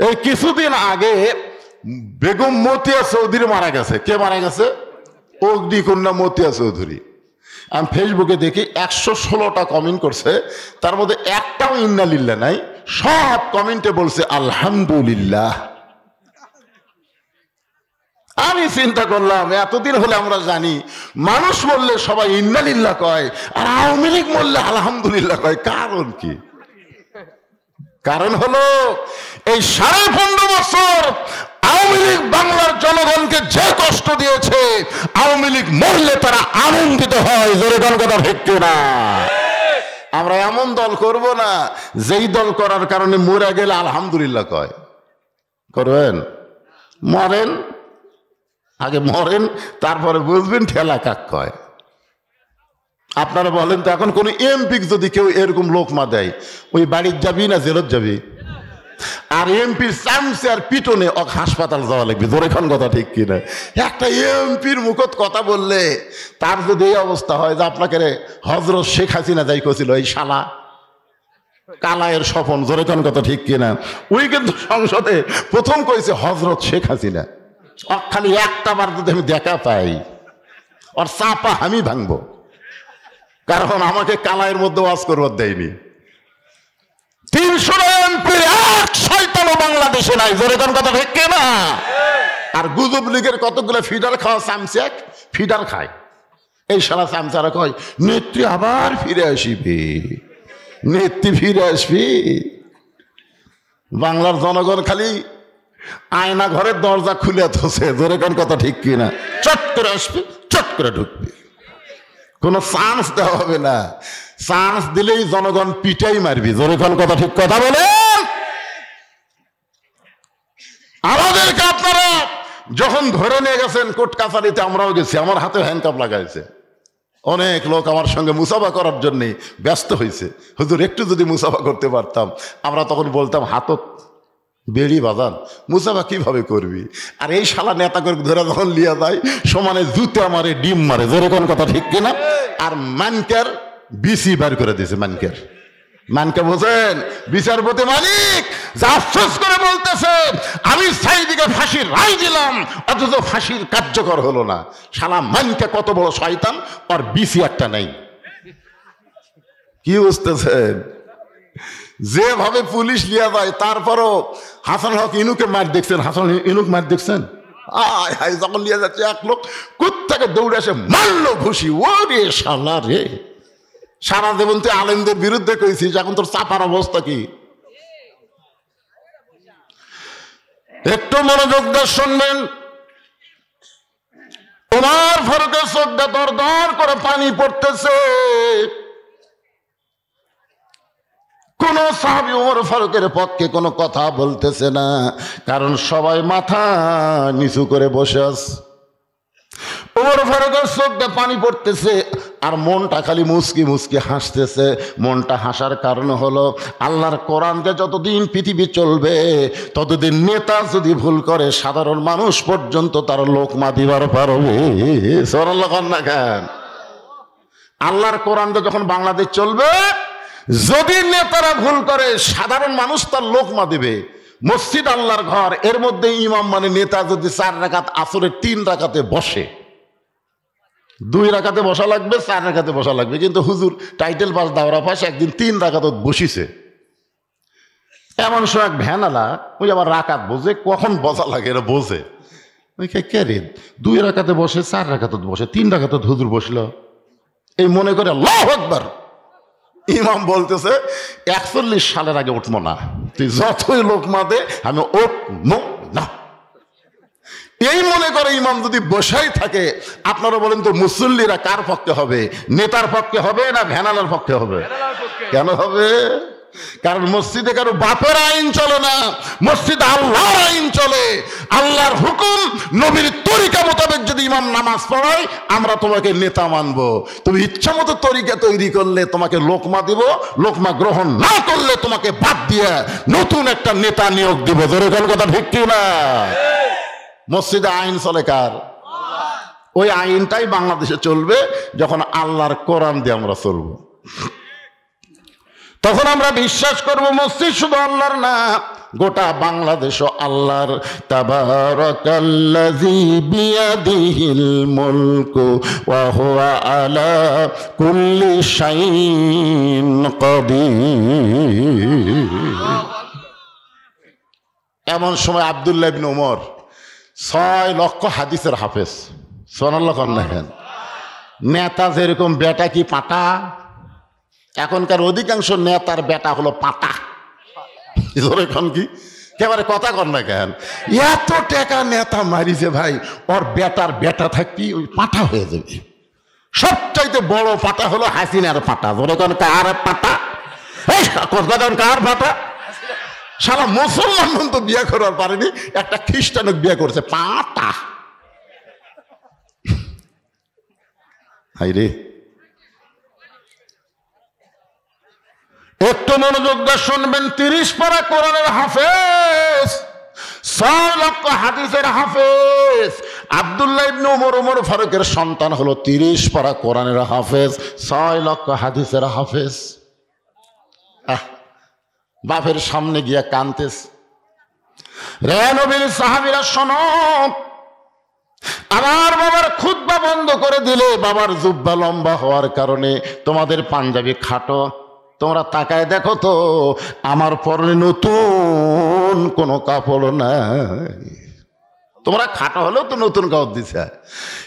এই কিছুদিন আগে বেগম মতিয়া চৌধুরী মারা গেছে। কে মারা গেছে? অগ্নিকন্যা মতিয়া চৌধুরী। আমি ফেসবুকে দেখি 116টা কমেন্ট করছে, তার মধ্যে একটাও ইন্নালিল্লাহ নাই, সব কমেন্টে বলছে আলহামদুলিল্লাহ। আমি চিন্তা করলাম, এতদিন হলে আমরা জানি মানুষ বললে সবাই ইন্নালিল্লাহ কয়, আর আওয়ামী লীগ বললে আলহামদুলিল্লাহ কয়। কারণ কি? কারণ হলো এই 15.5 বছর আওয়ামী লীগ বাংলার জনগণকে যে কষ্ট দিয়েছে, আওয়ামী লীগ মরলে তারা আনন্দিত হয়। জোরে কোন কথা ঠিক না? আমরা এমন দল করব না যেই দল করার কারণে মরে গেলে আলহামদুলিল্লাহ কয়। করবেন? মরেন, আগে মরেন, তারপরে বুঝবেন ঠেলা কাক কয়। আপনারা বলেন তো, এখন কোন এমপি যদি কেউ এরকম লোকমা দেয়, ওই বাড়ির যাবি না জেলত যাবি? আর এমপির চামচে আর পিটনে হাসপাতাল যাওয়া লাগবে। জোরে খান কথা ঠিক কিনা? একটা এমপির মুখত কথা বললে তার যদি এই অবস্থা হয় যে আপনাকে হজরত শেখ হাসিনা যাই করছিল, এই শালা কালায়ের স্বপন। জোরে খান কথা ঠিক কিনা? ওই কিন্তু সংসদে প্রথম কইছে হজরত শেখ হাসিনা। খালি একটা বার যদি আমি দেখা পাই, ওর চাপা আমি ভাঙবো, কারণ আমাকে কালায়ের মধ্যে ওয়াজ করবার দেয়নি। 300 এমপির এক শয়তানও বাংলাদেশে নাই। জোরে কোন কথা ঠিক না? আর গুজব লীগের কতগুলো ফিডার খাওয়া চামচে ফিডার খায়। এই সারা চামচারা কয় নেত্রী আবার ফিরে আসিবে, নেত্রী ফিরে আসবি। বাংলার জনগণ খালি আয়না ঘরের দরজা খুলে ধরছে। জোরে কোন কথা ঠিক কিনা? চট করে আসবে, চট করে ঢুকবে, কোনো চান্স দেওয়া হবে না। চান্স দিলেই জনগণ পিটাই মারবি। জোরে কোন কথা ঠিক কথা বলেন? আমাদেরকে আপনারা যখন ধরে নিয়ে গেছেন কোর্ট কাছারিতে, আমরাও গেছি, আমার হাতে হ্যান্ডকাপ লাগাইছে। অনেক লোক আমার সঙ্গে মুসাফা করার জন্য ব্যস্ত হয়েছে। হুজুর একটু যদি মুসাফা করতে পারতাম। আমরা তখন বলতাম হাতত বেড়ি বাজান, মুসাফা কিভাবে করবি? আর এই শালা নেতা করে ধরে যখন লিয়া যায়, সমানে জুতে মারে, ডিম মারে। জোরে কোন কথা ঠিক কিনা? আর মানকের বিসি বার করে দিয়েছে। মানকে বোঝেন? বিচারপতি মালিক যা আফসোস করে বলতেছে, আমি সাইদিকে ফাঁসির রায় দিলাম, অথচ ফাঁসির কার্যকর হলো না। শালা মানকে কত বড় শয়তান, আর বিসি একটা নাই। কি বুঝতেছেন? যেভাবে পুলিশ লিয়া যায়, তারপরও হাসান হক ইনুকে মার দেখছেন? হাসান ইনুক মার দেখছেন? যখন লিয়া যাচ্ছে এক লোক কোত্থেকে দৌড়ে আসে মারলো ঘুষি। ওরে শালা রে, সারা জীবন তুই আলেমদের বিরুদ্ধে কইছিস, এখন তোর চাপার অবস্থা কি? একটু মনোযোগ দিয়ে শুনবেন। ওমর ফারুকের চোখটা দর দর করে পানি পড়তেছে। কোন সাহাবী ওমর ফারুকের পক্ষে কোনো কথা বলতেছে না, কারণ সবাই মাথা নিচু করে বসে আছে। ওমর ফারুকের চোখে পানি পড়তেছে, আর মনটা খালি মুচকি মুচকি হাসতেছে। মনটা হাসার কারণ হলো আল্লাহর কোরআনকে যতদিন পৃথিবী চলবে, ততদিন নেতা যদি ভুল করে, সাধারণ মানুষ পর্যন্ত তার লোকমা দিবার পারবে। সুবহানাল্লাহ না কেন? আল্লাহর কোরআনকে যখন বাংলাদেশ চলবে, যদি নেতারা ভুল করে, সাধারণ মানুষ তার লোকমা দিবে। মসজিদ আল্লাহর ঘর, এর মধ্যে ইমাম মানে নেতা যদি 4 রাকাত আসরের 3 রাকাতে বসে, 2 রাকাতে বসা লাগবে, 4 রাকাতে বসা লাগবে। কিন্তু হুজুর টাইটেল পাস দাওরা পাশে একদিন 3 রাকাত বসিছে। এমন সময় এক ভ্যানালা, ওই আবার রাকাত বোঝে, কখন বসা লাগে এরা বোঝে। ওই কে রে 2 রাকাতে বসে, 4 রাকাত বসে, 3 রাকাত হুজুর বসলো, এই মনে করে আল্লাহু আকবার। ইমাম বলতেছে 41 সালের আগে উঠবো না, তুই যতই লোকমা দে আমি উঠবো না। এই মনে করে ইমাম যদি বসাই থাকে, আপনারা বলেন তো মুসল্লিরা কার পক্ষে হবে? নেতার পক্ষে হবে না ভ্যানালার পক্ষে হবে? কেন হবে? কারণ মসজিদে কারো বাপের আইন চলে না, মসজিদে আল্লাহর আইন চলে। আল্লাহর হুকুম, নবীর তরিকা মোতাবেক যদি ইমাম নামাজ পড়ায়, আমরা তোমাকে নেতা মানবো। তুমি ইচ্ছা মতো তরিকা তৈরি করলে তোমাকে লোকমা দিব, লোকমা গ্রহণ না করলে তোমাকে বাদ দিয়ে নতুন একটা নেতা নিয়োগ দিব। জোরে কোন কথা ঠিক কি না? মসজিদে আইন চলে কার? ওই আইনটাই বাংলাদেশে চলবে যখন আল্লাহর কোরআন দিয়ে আমরা চলবো। তখন আমরা বিশ্বাস করব মসজিদ শুধু আল্লাহর না, গোটা বাংলাদেশও আল্লাহর। তাবারাকাল্লাযী বিয়াদিহিল মুলকু ওয়া হুয়া আলা কুল্লি শাইইন কাদির। এমন সময় আব্দুল্লাহ ইবনে ওমর 6 লক্ষ হাদিসের হাফেজ, সুবহানাল্লাহ কন্যা। নেতা যেরকম বেটা কি পাটা, এখনকার অধিকাংশ নেতার বেটা হলো পাটা। এখন কি একেবারে কথা কর না কেন, এত টাকা নেতা মারিছে ভাই, ওর বেটার বেটা থাকবি ওই পাটা হয়ে যাবে। সবচাইতে বড় পাটা হলো হাসিনার পাটা। যেরকম কার পাটা, কার পাটা, সারা মুসলমান তো বিয়ে করার পারেনি, একটা খ্রিস্টানক বিয়ে করছে পাটা। হাই রে, একটু মনোযোগ দিয়ে শুনবেন। 30 পারা কোরআনের হাফেজ, 6 লক্ষ হাদিসের হাফেজ আব্দুল্লাহ ইবনে ওমর, ওমর ফারুকের সন্তান হলো 30 পারা কোরআনের হাফেজ, 6 লক্ষ হাদিসের হাফেজ। বাপের সামনে গিয়া কানতেস। রে নবীর সাহাবীরা শোনো, আমার বাবার খুতবা বন্ধ করে দিলে, বাবার জুব্বা লম্বা হওয়ার কারণে তোমাদের পাঞ্জাবি খাটো। তোমরা তাকায় দেখো তো, আমার পরনে নতুন কোনো কাপড় নাই। তোমরা খাটো হলেও তো নতুন কাপড় দিছে,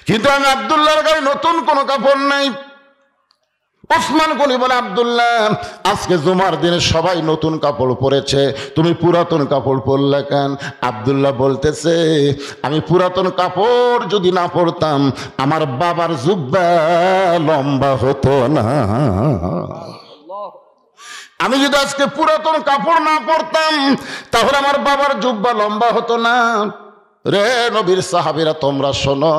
কিন্তু আমি আব্দুল্লাহর গায়ে নতুন কোনো কাপড় নাই। ওসমান গনি বলে, আব্দুল্লাহ আজকে জুমার দিনে সবাই নতুন কাপড় পরেছে, তুমি পুরাতন কাপড় পরলে কেন? আব্দুল্লাহ বলতেছে, আমি পুরাতন কাপড় যদি না পরতাম আমার বাবার জুব্বা লম্বা হতো না। আমি যদি আজকে পুরাতন কাপড় না পরতাম তাহলে আমার বাবার জুব্বা লম্বা হতো না। রে নবীর সাহাবীরা তোমরা শোনো,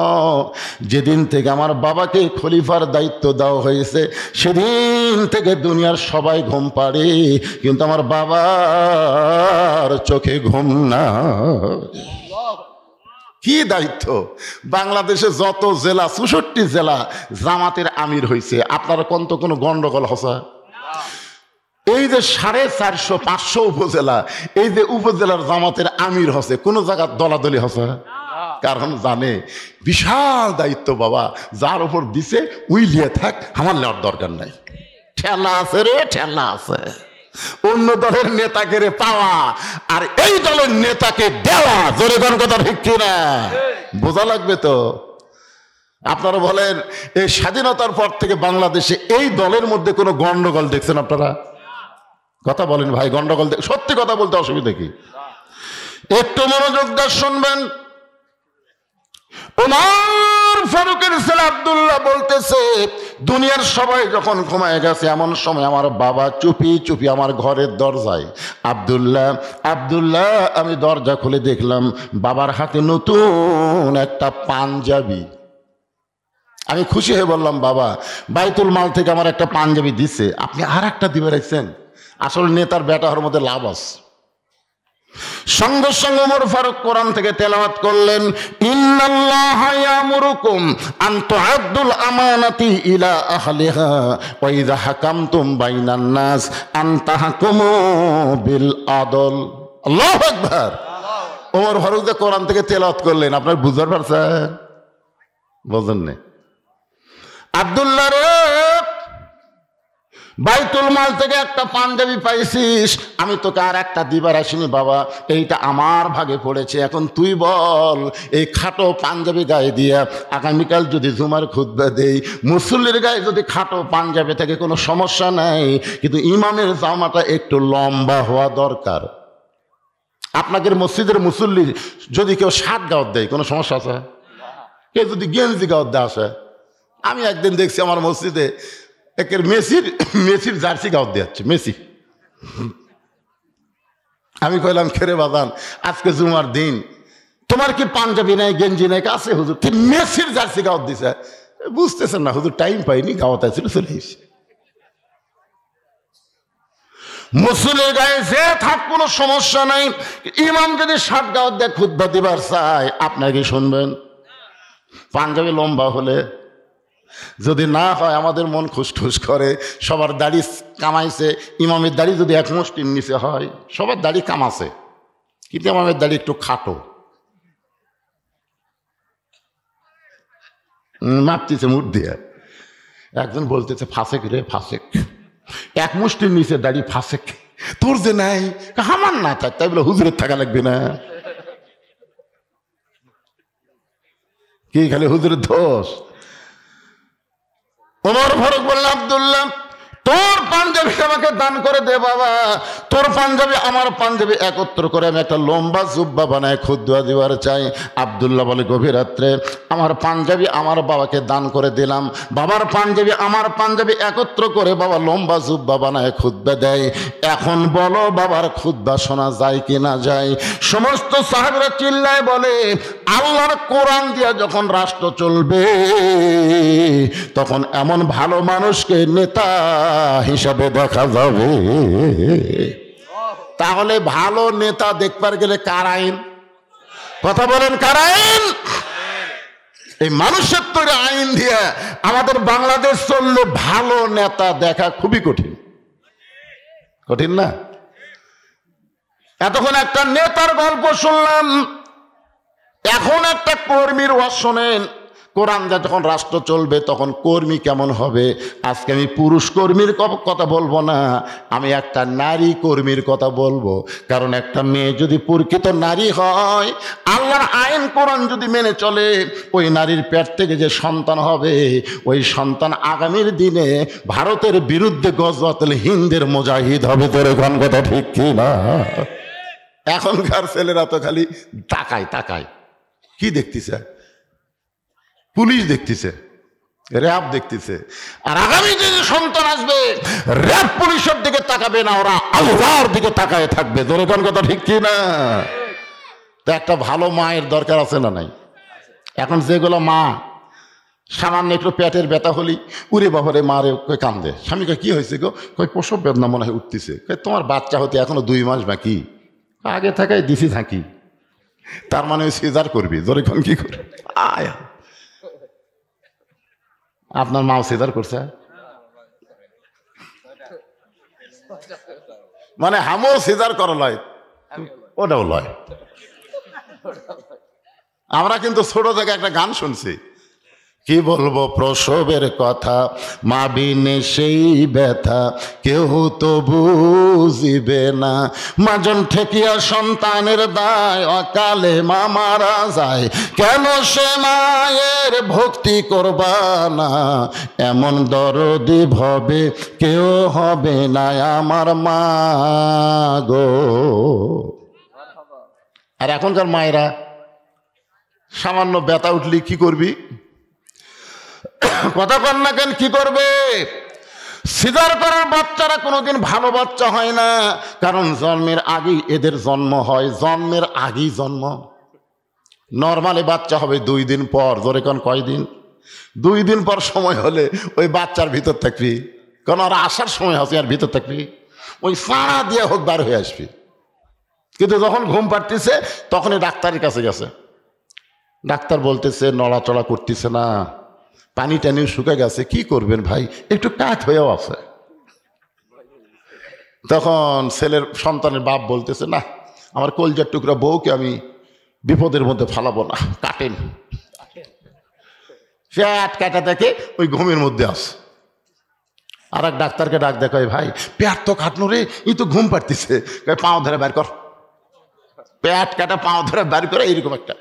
যেদিন থেকে আমার বাবাকে খলিফার দায়িত্ব দেওয়া হয়েছে সেদিন থেকে দুনিয়ার সবাই ঘুম পাড়ে, কিন্তু আমার বাবার চোখে ঘুম না। কি দায়িত্ব! বাংলাদেশে যত জেলা, 64 জেলা জামাতের আমির হয়েছে, আপনারা কোন তো কোনো গন্ডগোল হসা? এই যে 450-500 উপজেলা, এই যে উপজেলার জামাতের আমির হসে, কোন জায়গার দলাদলি হসে? কারণ জানে বিশাল দায়িত্ব বাবা, যার উপর দিছে উইলিয়ে থাক, আমার নেওয়ার দরকার নাই। ঠেলা আছে রে, ঠেলা আছে। অন্য দলের নেতাকে রে পাওয়া আর এই দলের নেতাকে দেওয়া, জোরে কোন কথা ঠিক কিনা? বোঝা লাগবে তো। আপনারা বলেন, এই স্বাধীনতার পর থেকে বাংলাদেশে এই দলের মধ্যে কোনো গন্ডগোল দেখছেন আপনারা? কথা বলেন ভাই, গন্ডগোল সত্যি কথা বলতে অসুবিধা কি? একটু মনোযোগ দিয়ে শুনবেন। ওমর ফারুকের ছেলে আব্দুল্লাহ বলতেছে, দুনিয়ার সবাই যখন ঘুমায় গেছে এমন সময় আমার বাবা চুপি চুপি আমার ঘরের দরজায়, আব্দুল্লাহ আব্দুল্লাহ, আমি দরজা খুলে দেখলাম বাবার হাতে নতুন একটা পাঞ্জাবি। আমি খুশি হয়ে বললাম, বাবা বাইতুল মাল থেকে আমার একটা পাঞ্জাবি দিচ্ছে, আপনি আর একটা দিবে রাখছেন। আসলে নেতার বেটা হওয়ার মধ্যে লাভ আছে। সঙ্গে সঙ্গে ওমর ফারুক কোরআন থেকে তেলাওয়াত করলেন, ইন্নাল্লাহা ইয়ামুরুকুম আন তুআদ্দুল আমানাতি ইলা আহলিহা ওয়া ইযা হাকামতুম বাইনান নাস আন তাহকুমু বিল আদল। আল্লাহু আকবার। ওমর ফারুক যে কোরআন থেকে তেলাওয়াত করলেন, আপনার বুঝতে পারছেন? বুঝেন না? আব্দুল্লাহ রে, বাইতুল মাল থেকে একটা পাঞ্জাবি পাইছিস, আমি তোকে আর একটা দিবার আসিনি বাবা, এইটা আমার ভাগে পড়েছে। এখন তুই বল, এই খাটো পাঞ্জাবি গায়ে দিয়া আগামীকাল যদি জুমার খুতবা দেই, মুসল্লির গায়ে যদি খাটো পাঞ্জাবি থাকে কোনো সমস্যা নাই, কিন্তু ইমামের জামাটা একটু লম্বা হওয়া দরকার। আপনাদের মসজিদের মুসল্লি যদি কেউ 7 গাওয়াত দেয় কোনো সমস্যা আছে? কেউ যদি গেঞ্জি গাওয়াত দেয় আসে? আমি একদিন দেখছি আমার মসজিদে একের মেসির জার্সি গাওয়াত দিচ্ছে, মেসি। আমি কইলাম, খেরে বাদান আজকে জুমার দিন, তোমার কি পাঞ্জাবি নাই গেঞ্জি নাই? কাছে হুজুর, ঠিক মেসির জার্সি গাওয়াত দিছে। বুঝতেছেন না হুজুর, টাইম পাইনি, গাওয়াত আসছিল, চলে এসে। মুসল্লির গায়ে যে থাক কোনো সমস্যা নাই, ইমাম যদি 7 গাওয়াত দেয় খুতবা দিবার চায়, আপনাকে শুনবেন? পাঞ্জাবি লম্বা হলে যদি না হয় আমাদের মন খুশখুশ করে। সবার দাড়ি কামাইছে, ইমামের দাড়ি যদি এক মুষ্টির নিচে হয়, সবার দাড়ি কামাছে, কিন্তু ইমামের দাড়ি একটু খাটো, মাপতেছে মুঠ দিয়ে। একজন বলতেছে ফাসেক রে ফাসেক, এক মুষ্টির নিচে দাড়ি ফাসেক, তোর যে নাই, আমার না থাক, তাই বলে হুজুরের থাকা লাগবে না? কি খালি হুজুরের দোষ? ওমর ফারুক বলল, আব্দুল্লাহ তোর পাঞ্জাবি আমাকে দান করে দে বাবা, তোর পাঞ্জাবি আমার পাঞ্জাবি একত্র করে আমি একটা লম্বা জুব্বা বানায় খুদ্দুয়া দিবার চাই। আব্দুল্লাহ বলে, গভীর রাত্রে আমার পাঞ্জাবি আমার বাবাকে দান করে দিলাম, বাবার পাঞ্জাবি আমার পাঞ্জাবি একত্র করে বাবা লম্বা জুব্বা বানায় খুতবা দেয়। এখন বলো বাবার খুতবা শোনা যায় কি না যায়? সমস্ত সাহাবীরা চিল্লায় বলে, আল্লাহর কোরআন দিয়া যখন রাষ্ট্র চলবে তখন এমন ভালো মানুষকে নেতা হিসাবে দেখা যাবে। তাহলে ভালো নেতা দেখবার গেলে কার আইন? কথা বলেন, কার আইন? এই মানুষের তৈরি আইন দিয়ে আমাদের বাংলাদেশ চললে ভালো নেতা দেখা খুবই কঠিন। কঠিন না? এতক্ষণ একটা নেতার গল্প শুনলাম, এখন একটা কর্মীর ওয়াজ শোনেন। কোরআন যখন রাষ্ট্র চলবে তখন কর্মী কেমন হবে? আজকে আমি পুরুষ কর্মীর কথা বলবো না, আমি একটা নারী কর্মীর কথা বলবো। কারণ একটা মেয়ে যদি প্রকৃত নারী হয়, আল্লাহর আইন কোরআন যদি মেনে চলে, ওই নারীর পেট থেকে যে সন্তান হবে, ওই সন্তান আগামীর দিনে ভারতের বিরুদ্ধে গজওয়াতুল হিন্দের মুজাহিদ হবে। তোর কোন কথা ঠিক কি না? এখনকার ছেলেরা তো খালি তাকায় তাকায়, কি দেখতেছে? পুলিশ দেখতেছে, র্যাব দেখতেছে। আর আগামী যে সন্তান আসবে, র্যাব পুলিশের দিকে তাকাবে না, ওরা আল্লাহর দিকে তাকায় থাকবে। জনগণ কথা ঠিক কি না? তো একটা ভালো মায়ের দরকার আছে না নাই? এখন যেগুলো মা সামান্য একটু পেটের ব্যথা হলি উরে বাবারে মারে কান্দে, স্বামী কয় কি হয়েছে গো? কই প্রসব বেদনা মনে হয় উঠতেছে। তোমার বাচ্চা হতে এখনো 2 মাস বাকি, আগে থাকায় দিছি থাকি, তার মানে ওই সিজার করবি। জনগণ কি করে? আয় আপনার মাও সিজার করছে, মানে হামও সিজার করা লয়, ওটাও লয়। আমরা কিন্তু ছোট থেকে একটা গান শুনছি, কি বলবো প্রসবের কথা, মা বিনে সেই ব্যথা কেউ তো বুঝিবে না, মাজন ঠেকিয়া সন্তানের দায় অকালে মা মারা যায়, কেন সে মায়ের ভক্তি করবা না, এমন দরদি ভবে কেউ হবে না আমার মা গো। আর এখনকার মায়েরা সামান্য ব্যথা উঠলি কি করবি? কথা কন না কেন? কি করবে? সিজার করার বাচ্চারা কোনোদিন ভালো বাচ্চা হয় না, কারণ জন্মের আগেই এদের জন্ম হয়, জন্মের আগেই জন্ম। নর্মালি বাচ্চা হবে 2 দিন পর। ধরে কোন কয়দিন? 2 দিন পর সময় হলে ওই বাচ্চার ভিতর থাকবি, কারণ আর আসার সময় আছে আর ভিতর থাকবি, ওই সাড়া দিয়ে হোক বার হয়ে আসবি। কিন্তু যখন ঘুম পাড়তেছে তখনই ডাক্তারের কাছে গেছে, ডাক্তার বলতেছে নড়াচড়া করতেছে না, পানি টানি শুকে গেছে, কি করবেন ভাই, একটু কাঠ হয়েও আছে। তখন ছেলের সন্তানের বাপ বলতেছে, না আমার কলজার টুকরা বউকে আমি বিপদের মধ্যে ফালাবো না, কাটেন। সে কাটা দেখে ওই ঘুমের মধ্যে আসে। আর এক ডাক্তারকে ডাক দেখায়, ভাই পেট তো কাটনো রে, ই তো ঘুম পাড়তেছে, পাও ধরে বের কর, পেট কাটা পাও ধরে বের করে এইরকম একটা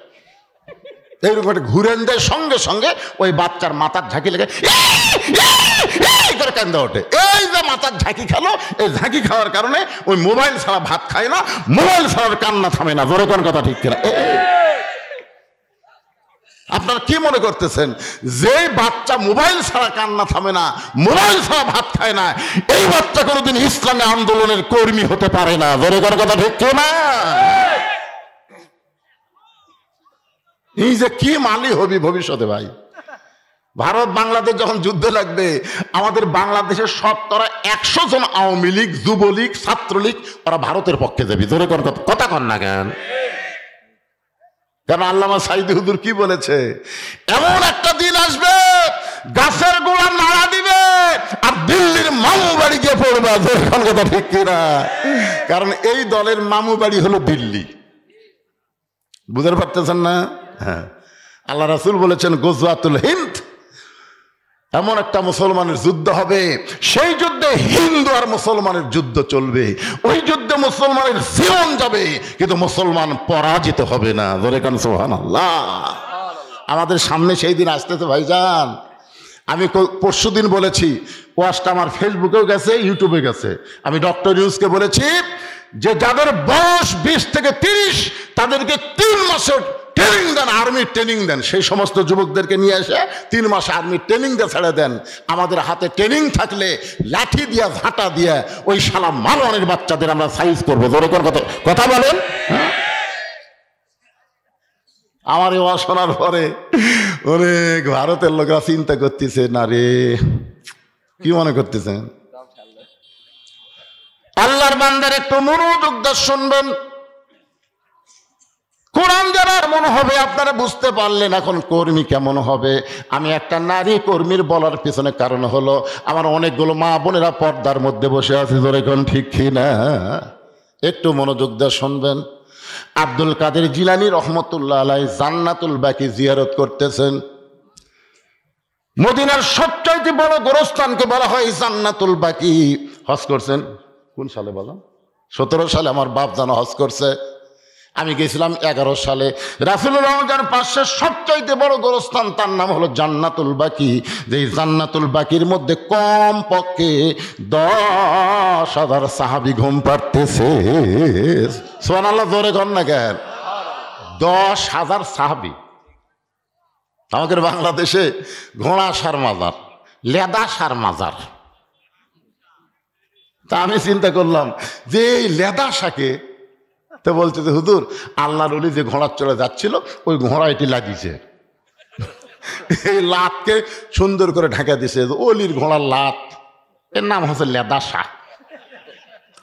ঘুরেন দেয়। সঙ্গে সঙ্গে ওই বাচ্চার মাথার ঝাঁকি লেগে করে কান্দা ওঠে। এই যে মাথার ঝাঁকি খেলো, এই ঝাঁকি খাওয়ার কারণে ওই মোবাইল ছাড়া ভাত খায় না, মোবাইল ছাড়ার কান্না থামে না। জোরে কোন কথা ঠিক কিনা? আপনারা কি মনে করতেছেন যে বাচ্চা মোবাইল ছাড়া কান্না থামে না, মোবাইল ছাড়া ভাত খায় না, এই বাচ্চা কোনোদিন ইসলামী আন্দোলনের কর্মী হতে পারে না? জোরে কোন কথা ঠিক কিনা? এই যে কি মালি হবি ভবিষ্যতে ভাই। ভারত বাংলাদেশ যখন যুদ্ধ লাগবে, আমাদের বাংলাদেশের 100% জন আওয়ামী লীগ, যুবলীগ, ছাত্রলীগ ওরা ভারতের পক্ষে যাবে। জোরে কথা কন না কেন? কারণ আল্লামা সাইদি হুজুর কি বলেছে, এমন একটা দিন আসবে গাছের গোড়া নাড়া দিবে আর দিল্লির মামু বাড়ি গিয়ে পড়বে। এখন কথা ঠিক কিনা? কারণ এই দলের মামু বাড়ি হলো দিল্লি। বুঝতে পারতেছেন না? হ্যাঁ, আল্লাহ রাসূল বলেছেন গজওয়াতুল হিন্দ, এমন একটা মুসলমানের যুদ্ধ হবে, সেই যুদ্ধে হিন্দু আর মুসলমানের যুদ্ধ চলবে। ওই যুদ্ধে মুসলমানের জীবন যাবে, কিন্তু মুসলমান পরাজিত হবে না। ধরে কান সুবহানাল্লাহ। আমাদের সামনে সেই দিন আসতেছে ভাইজান। আমি পরশুদিন বলেছি, ওয়াজটা আমার ফেসবুকেও গেছে, ইউটিউবে গেছে। আমি ডক্টর ইউনুসকে বলেছি যে যাদের বয়স 20 থেকে 30 তাদেরকে 3 মাসের ট্রেনিং দেন, আর্মির ট্রেনিং দেন। সেই সমস্ত যুবকদেরকে নিয়ে এসে 3 মাস আর্মির ট্রেনিং দিয়ে ছেড়ে দেন। আমাদের হাতে ট্রেনিং থাকলে লাঠি দিয়া ঝাঁটা দিয়া ওই শালা মারওয়ানের বাচ্চাদের আমরা সাইজ করবো। জোরে কথা বলেন। আমার এই ওয়াজ শোনার পরে অনেক ভারতের লোকরা চিন্তা করতেছে, না রে, কি মনে করতেছেন? আল্লাহর বান্দার একটু মনোযোগ দিয়ে শুনবেন। কোরআন যারা এমন হবে আপনারা বুঝতে পারলেন এখন কর্মী কেমন হবে। আমি একটা নারী কর্মীর বলার পিছনে কারণ হলো আমার অনেকগুলো মা বোনেরা পর্দার মধ্যে বসে আছে। ধরে কোন ঠিক কিনা? একটু মনোযোগ দিয়ে শুনবেন। আব্দুল কাদের জিলানী রহমতুল্লাহ আলাইহি জান্নাতুল বাকি জিয়ারত করতেছেন। মদিনার সবচাইতে বড় গোরস্থানকে বলা হয় জান্নাতুল বাকি। হজ করছেন কোন সালে বলেন? 17 সালে আমার বাপ জানো হজ করছে। আমি গেছিলাম 11 সালে। রাসূলুল্লাহ রমজান পাশের সবচাইতে বড় গোরস্থান, তার নাম হলো জান্নাতুল বাকি। যে জান্নাতুল বাকির মধ্যে কম পক্ষে 10,000 সাহাবী ঘুম পাড়তেছে। সুবহানাল্লাহ, জোরে কর না কেন? 10,000 সাহাবী। আমাদের বাংলাদেশে ঘোড়া সার মাজার, লেদা সার মাজার। তা আমি চিন্তা করলাম যে এই লেদা শাকে, তো বলছে যে হুজুর আল্লাহর ওলি যে ঘোড়া চলে যাচ্ছিল ওই ঘোড়া এটি লাগিয়েছে, এই লাতকে সুন্দর করে ঢাকা দিছে। অলির ঘোড়ার লাত, এর নাম হচ্ছে লেদা শাহ।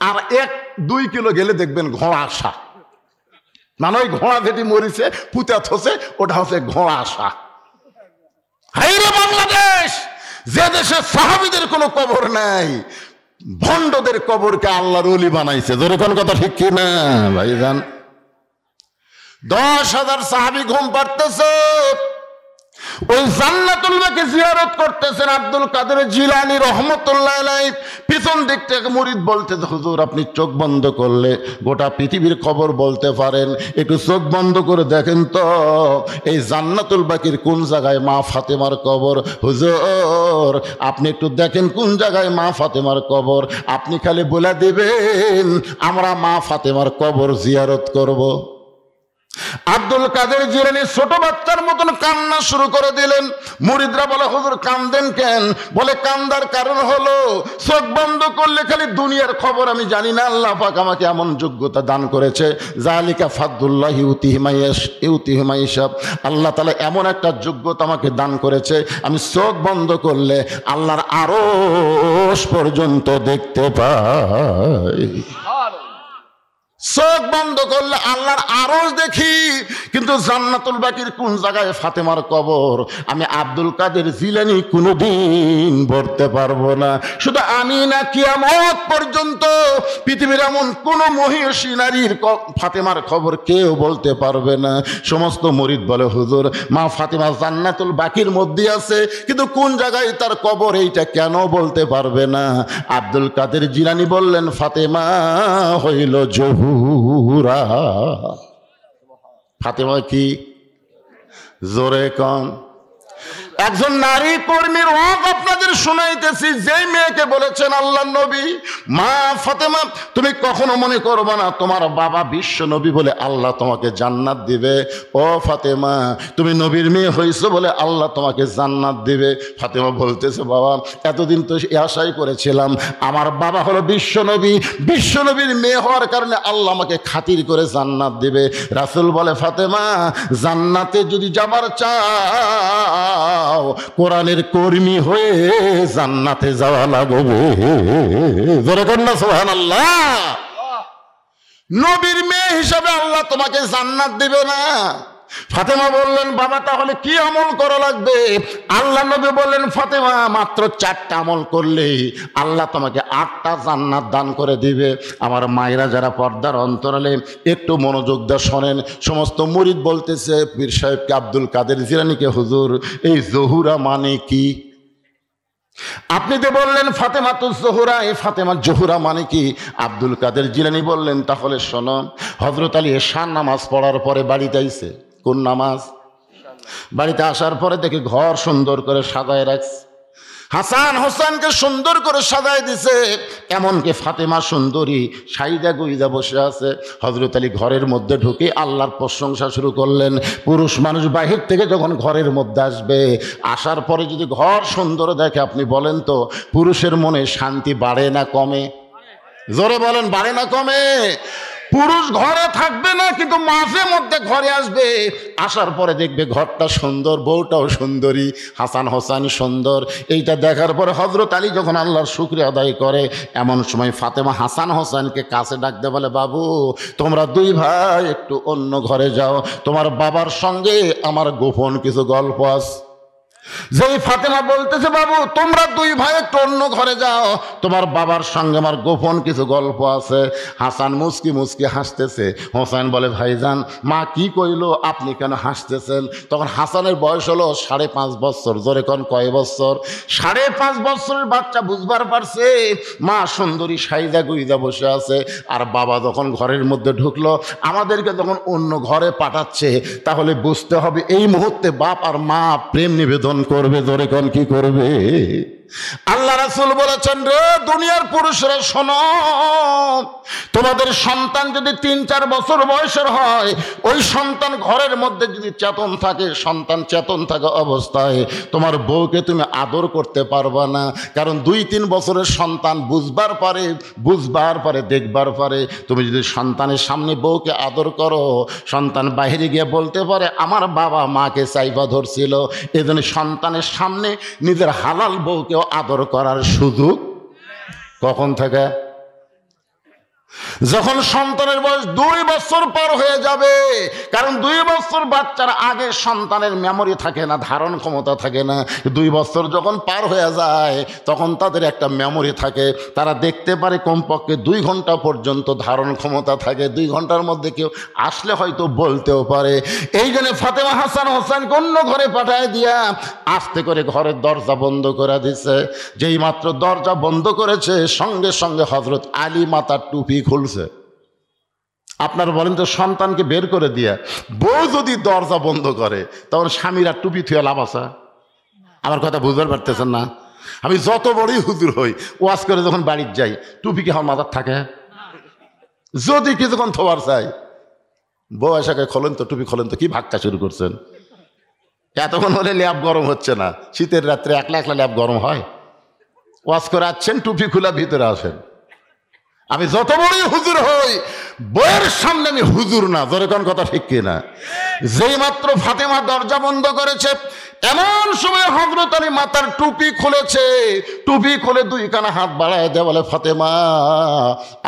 আর 1-2 কিলো গেলে দেখবেন ঘোড়া শাহ, মানে ওই ঘোড়া যেটি মরিছে পুঁতে থসে ওটা হচ্ছে ঘোড়া শাহ। হাইরে বাংলাদেশ, যে দেশে সাহাবীদের কোনো কবর নাই, ভণ্ডদের কবরকে আল্লাহর ওলি বানাইছে। ধরে কোন কথা ঠিক কিনা ভাইজান? 10,000 সাহাবী ঘুম পাড়তেছে, ওই জান্নাতুল বাকি জিয়ারত করতেছেন আব্দুল কাদের জিলানী রহমতুল্লাহ আলাইহি। পিছন দিক থেকে মুরিদ বলতেছে হুজুর আপনি চোখ বন্ধ করলে গোটা পৃথিবীর খবর বলতে পারেন, একটু চোখ বন্ধ করে দেখেন তো এই জান্নাতুল বাকির কোন জায়গায় মা ফাতেমার কবর। হুজুর আপনি একটু দেখেন কোন জায়গায় মা ফাতেমার কবর, আপনি খালি বলে দিবেন আমরা মা ফাতেমার কবর জিয়ারত করব। আব্দুল কাদের জিলানী ছোট বাচ্চার মতন কান্না শুরু করে দিলেন। মুরিদরা বলে হুজুর কান্দেন কেন? বলে কান্দার কারণ হলো চোখ বন্ধ করলে খালি দুনিয়ার খবর আমি জানি না, আল্লাহ পাক আমাকে এমন যোগ্যতা দান করেছে, জালিকা ফাদলুল্লাহি ইউতিহি মান ইয়াশা। আল্লাহ তাআলা এমন একটা যোগ্যতা আমাকে দান করেছে, আমি চোখ বন্ধ করলে আল্লাহর আরশ পর্যন্ত দেখতে পাই। চোখ বন্ধ করলে আল্লাহর আরশ দেখি, কিন্তু জান্নাতুল বাকির কোন জায়গায় ফাতেমার কবর আমি আব্দুল কাদের জিলানী কোনোদিন বলতে পারবো না। শুধু আমি না, কিয়ামত পর্যন্ত পৃথিবীর এমন কোন মহিষী নারীর ফাতেমার খবর কেউ বলতে পারবে না। সমস্ত মুরিদ বলে হুজুর মা ফাতেমা জান্নাতুল বাকির মধ্যে আছে, কিন্তু কোন জায়গায় তার কবর এইটা কেন বলতে পারবে না? আব্দুল কাদের জিলানী বললেন ফাতেমা হইল জহুরা। ফাতেমা কি? জোরে কম। একজন নারী কর্মীর ওয়াজ আপনাদের শোনাইতেছি, যেই মেয়েকে বলেছেন আল্লাহ নবী মা ফাতেমা তুমি কখনো মনে করবে না তোমার বাবা বিশ্ব নবী বলে আল্লাহ তোমাকে জান্নাত দিবে। ও ফাতেমা তুমি নবীর মেয়ে হয়েছো বলে আল্লাহ তোমাকে জান্নাত দিবে। ফাতেমা বলতেছে বাবা এতদিন তো আশাই করেছিলাম আমার বাবা হলো বিশ্ব নবী, বিশ্ব নবীর মেয়ে হওয়ার কারণে আল্লাহ আমাকে খাতির করে জান্নাত দিবে। রাসূল বলে ফাতেমা জান্নাতে যদি যাবার চাও কোরআনের কর্মী হয়ে জান্নাতে যাওয়া লাগবে। জোরে কর না সুবহানাল্লাহ। নবীর মেয়ে হিসাবে আল্লাহ তোমাকে জান্নাত দিবে না, ফাতেমা বললেন, বাবা তাহলে কি আমল করা লাগবে? আল্লাহ নবী বললেন, ফাতেমা মাত্র 4টা আমল করলেই আল্লাহ তোমাকে 8টা জান্নাত দান করে দিবে। আমার মায়েরা যারা পর্দার অন্তরালে একটু মনোযোগ দিয়ে শোনেন। সমস্ত মুরিদ বলতেছে পীর সাহেবকে, আব্দুল কাদের জিলানীকে, হুজুর এই জহুরা মানে কি? আপনি তো বললেন ফাতেমা তো জহুরা, এই ফাতেমা জহুরা মানে কি? আব্দুল কাদের জিলানী বললেন, তাহলে শোনো, হযরত আলী এশার নামাজ পড়ার পরে বাড়িতে আইছে। কোন নামাজ? বাড়িতে আসার পরে দেখে ঘর সুন্দর করে সাজায় রাখছে, হাসান হোসেনকে সুন্দর করে সাজায় দিছে, এমনকি ফাতেমা সুন্দরী সাইদা গুইদা বসে আছে। হযরত আলী ঘরের মধ্যে ঢুকে আল্লাহর প্রশংসা শুরু করলেন। পুরুষ মানুষ বাহির থেকে যখন ঘরের মধ্যে আসবে, আসার পরে যদি ঘর সুন্দর দেখে, আপনি বলেন তো পুরুষের মনে শান্তি বাড়ে না কমে? জোরে বলেন, বাড়ে না কমে? পুরুষ ঘরে থাকবে না, কিন্তু মাঝে মধ্যে ঘরে আসবে, আসার পরে দেখবে ঘরটা সুন্দর, বউটাও সুন্দরী, হাসান হোসেন সুন্দর। এইটা দেখার পরে হযরত আলী যখন আল্লাহর শুকরিয়া আদায় করে, এমন সময় ফাতেমা হাসান হোসেনকে কাছে ডাকতে বলে, বাবু তোমরা 2 ভাই একটু অন্য ঘরে যাও, তোমার বাবার সঙ্গে আমার গোপন কিছু গল্প আছে। যেই ফাতেমা বলতেছে, বাবু তোমরা 2 ভাই একটু অন্য ঘরে যাও, তোমার বাবার সঙ্গে আমার গোপন কিছু গল্প আছে, হাসান মুস্কি মুস্কি হাসতেছে। হোসেন বলে, ভাইজান মা কি কইলো, আপনি কেন হাসতেছেন? তখন হাসানের বয়স হলো 5.5 বছর। জোরে কোন কয় বছর? 5.5 বছরের বাচ্চা বুঝবার পারছে মা সুন্দরী সাইদা গুইদা বসে আছে, আর বাবা যখন ঘরের মধ্যে ঢুকলো, আমাদেরকে যখন অন্য ঘরে পাঠাচ্ছে, তাহলে বুঝতে হবে এই মুহূর্তে বাপ আর মা প্রেম নিবেদন করবে। জোরে কোন কি করবে? আল্লাহ রাসূল বলেছেন, রে দুনিয়ার পুরুষরা শোনো, তোমাদের সন্তান যদি 3-4 বছর বয়সের হয়, ওই সন্তান ঘরের মধ্যে যদি চেতন থাকে, সন্তান চেতন থাকা অবস্থায় তোমার বউকে তুমি আদর করতে পারবা না। কারণ 2-3 বছরের সন্তান বুঝবার পারে, দেখবার পারে। তুমি যদি সন্তানের সামনে বউকে আদর করো, সন্তান বাইরে গিয়ে বলতে পারে আমার বাবা মাকে চাইবা ধরছিল। এজন্য সন্তানের সামনে নিজের হালাল বউকে আদর করার সুযোগ কখন থেকে? যখন সন্তানের বয়স 2 বছর পার হয়ে যাবে। কারণ 2 বছর বাচ্চার আগে সন্তানের মেমোরি থাকে না, ধারণ ক্ষমতা থাকে না। 2 বছর যখন পার হয়ে যায়, তখন তাদের একটা মেমোরি থাকে, তারা দেখতে পারে, কমপক্ষে 2 ঘন্টা পর্যন্ত ধারণ ক্ষমতা থাকে। 2 ঘন্টার মধ্যে কেউ আসলে হয়তো বলতেও পারে। এই জন্য ফাতেমা হাসান হোসেনকে অন্য ঘরে পাঠায় দিয়া আস্তে করে ঘরের দরজা বন্ধ করে দিছে। যেই মাত্র দরজা বন্ধ করেছে, সঙ্গে সঙ্গে হযরত আলী মাথার টুপি খুলছে। আপনারা বলেন তো, সন্তানকে বের করে দিয়া বউ যদি দরজা বন্ধ করে, তখন স্বামীরা টুপি থুয়ে লাভ আছে? আমার কথা বুঝতে পারতেছেন না? আমি যত বড়ই হুজুর হই, ওয়াজ করে যখন বাড়ির যাই, টুপি কি আমার মাথার থাকে? যদি কিছুক্ষণ থোয়ার চাই, বউ এসে খোলেন তো টুপি, খোলেন তো, কি ভাগটা শুরু করছেন? এতক্ষণ হলে ল্যাব গরম হচ্ছে না? শীতের রাত্রে একলা একলা ল্যাব গরম হয়? ওয়াজ করে আসছেন, টুপি খুলে ভিতরে আসেন। আমি যত বড়ই হুজুর হই, বইয়ের সামনে আমি হুজুর না। জোরে কোন কথা ঠিক কিনা? যেই মাত্র ফাতেমা দরজা বন্ধ করেছে, এমন সময় হযরত আলী মাথার টুপি খুলেছে। টুপি খুলে 2 কানা হাত বাড়ায় দেয়, বলে ফাতেমা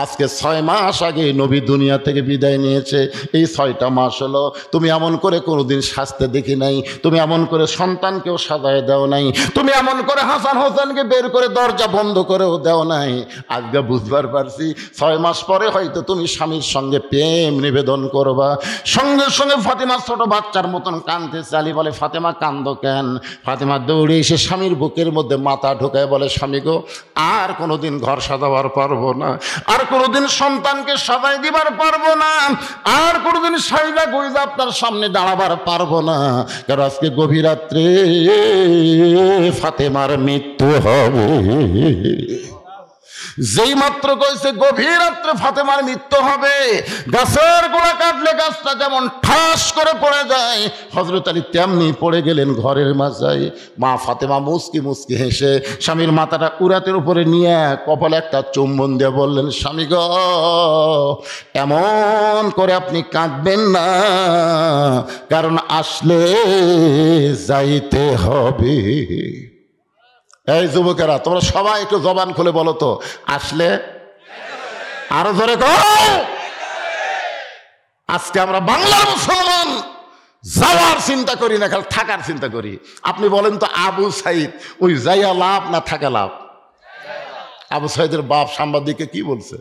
আজকে 6 মাস আগে নবী দুনিয়া থেকে বিদায় নিয়েছে। এই 6টা মাস হলো তুমি এমন করে কোনোদিন সাজতে দেখি নাই, তুমি এমন করে সন্তানকেও সাজায় দাও নাই, তুমি এমন করে হাসান হোসেনকে বের করে দরজা বন্ধ করেও দাও নাই। আজকে বুঝবার পারছি 6 মাস পরে হয়তো তুমি স্বামীর সঙ্গে প্রেম নিবেদন করবা। সঙ্গে সঙ্গে ফাতেমা ছোট বাচ্চার মতন কাঁদতেছে। আলী বলে, ফাতেমা কান্দো কেন? ফাতেমা দৌড়ে এসে স্বামীর বুকের মধ্যে মাথা ঢোকায় বলে, স্বামী গো, আর কোনোদিন ঘর সাজাবার পারবো না, আর কোনোদিন সন্তানকে সাজাই দিবার পারবো না, আর কোনোদিন সাইদা গুইজা আপনার সামনে দাঁড়াবার পারবো না। কারণ আজকে গভীর রাত্রে ফাতেমার মৃত্যু হবে। যেই মাত্র কইছে গভীর রাত্রে ফাতেমার মৃত্যু হবে, গাছের গোড়া কাটলে গাছটা যেমন ঠাস করে পড়ে যায়, হযরত আলী তেমনি পড়ে গেলেন ঘরের মাঝায়। মা ফাতেমা মুস্কি মুস্কি হেসে স্বামীর মাথাটা উরাতের উপরে নিয়ে কপালে একটা চুম্বন দিয়ে বললেন, স্বামী গো, এমন করে আপনি কাঁদবেন না, কারণ আসলে যাইতে হবে। এই যুবকেরা, তোমরা সবাই একটু জবান খুলে বলো তো, আসলে? আরো জোরে কও। আজকে আমরা বাংলার মুসলমান, যাওয়ার চিন্তা করি না, খালি থাকার চিন্তা করি। আপনি বলেন তো আবু সাইদ ওই যাইয়া লাভ না থাকা লাভ? আবু সাইদের বাপ সাংবাদিককে কি বলছে?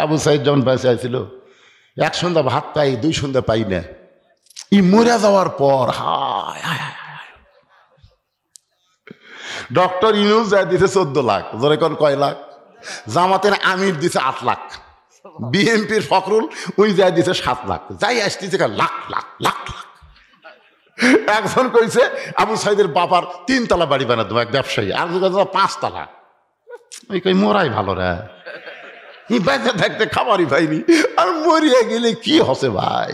আবু সাইদ যখন বেঁচে আইছিল, এক সন্ধ্যা ভাত পাই, 2 সন্ধ্যা পাই না। ই মরে যাওয়ার পর হায় হায় হায়, ডক্টর ইউনূস যায় দিছে 14 লাখ, জোরে কোন কয় লাখ? জামাতের আমির দিছে 8 লাখ, বিএনপির ফখরুল ওই যায় দিছে 7 লাখ, যাই আসতেছে লাখ লাখ লাখ লাখ। একজন কইছে আবু সাইদের বাবার 3 তলা বাড়ি বানা দেবো, এক ব্যবসায়ী, আর 5 তলা। ওই কই মোরাই ভালো রে, বেঁচে থাকতে খাবারই পাইনি, আর মরিয়া গেলে কি হসে ভাই?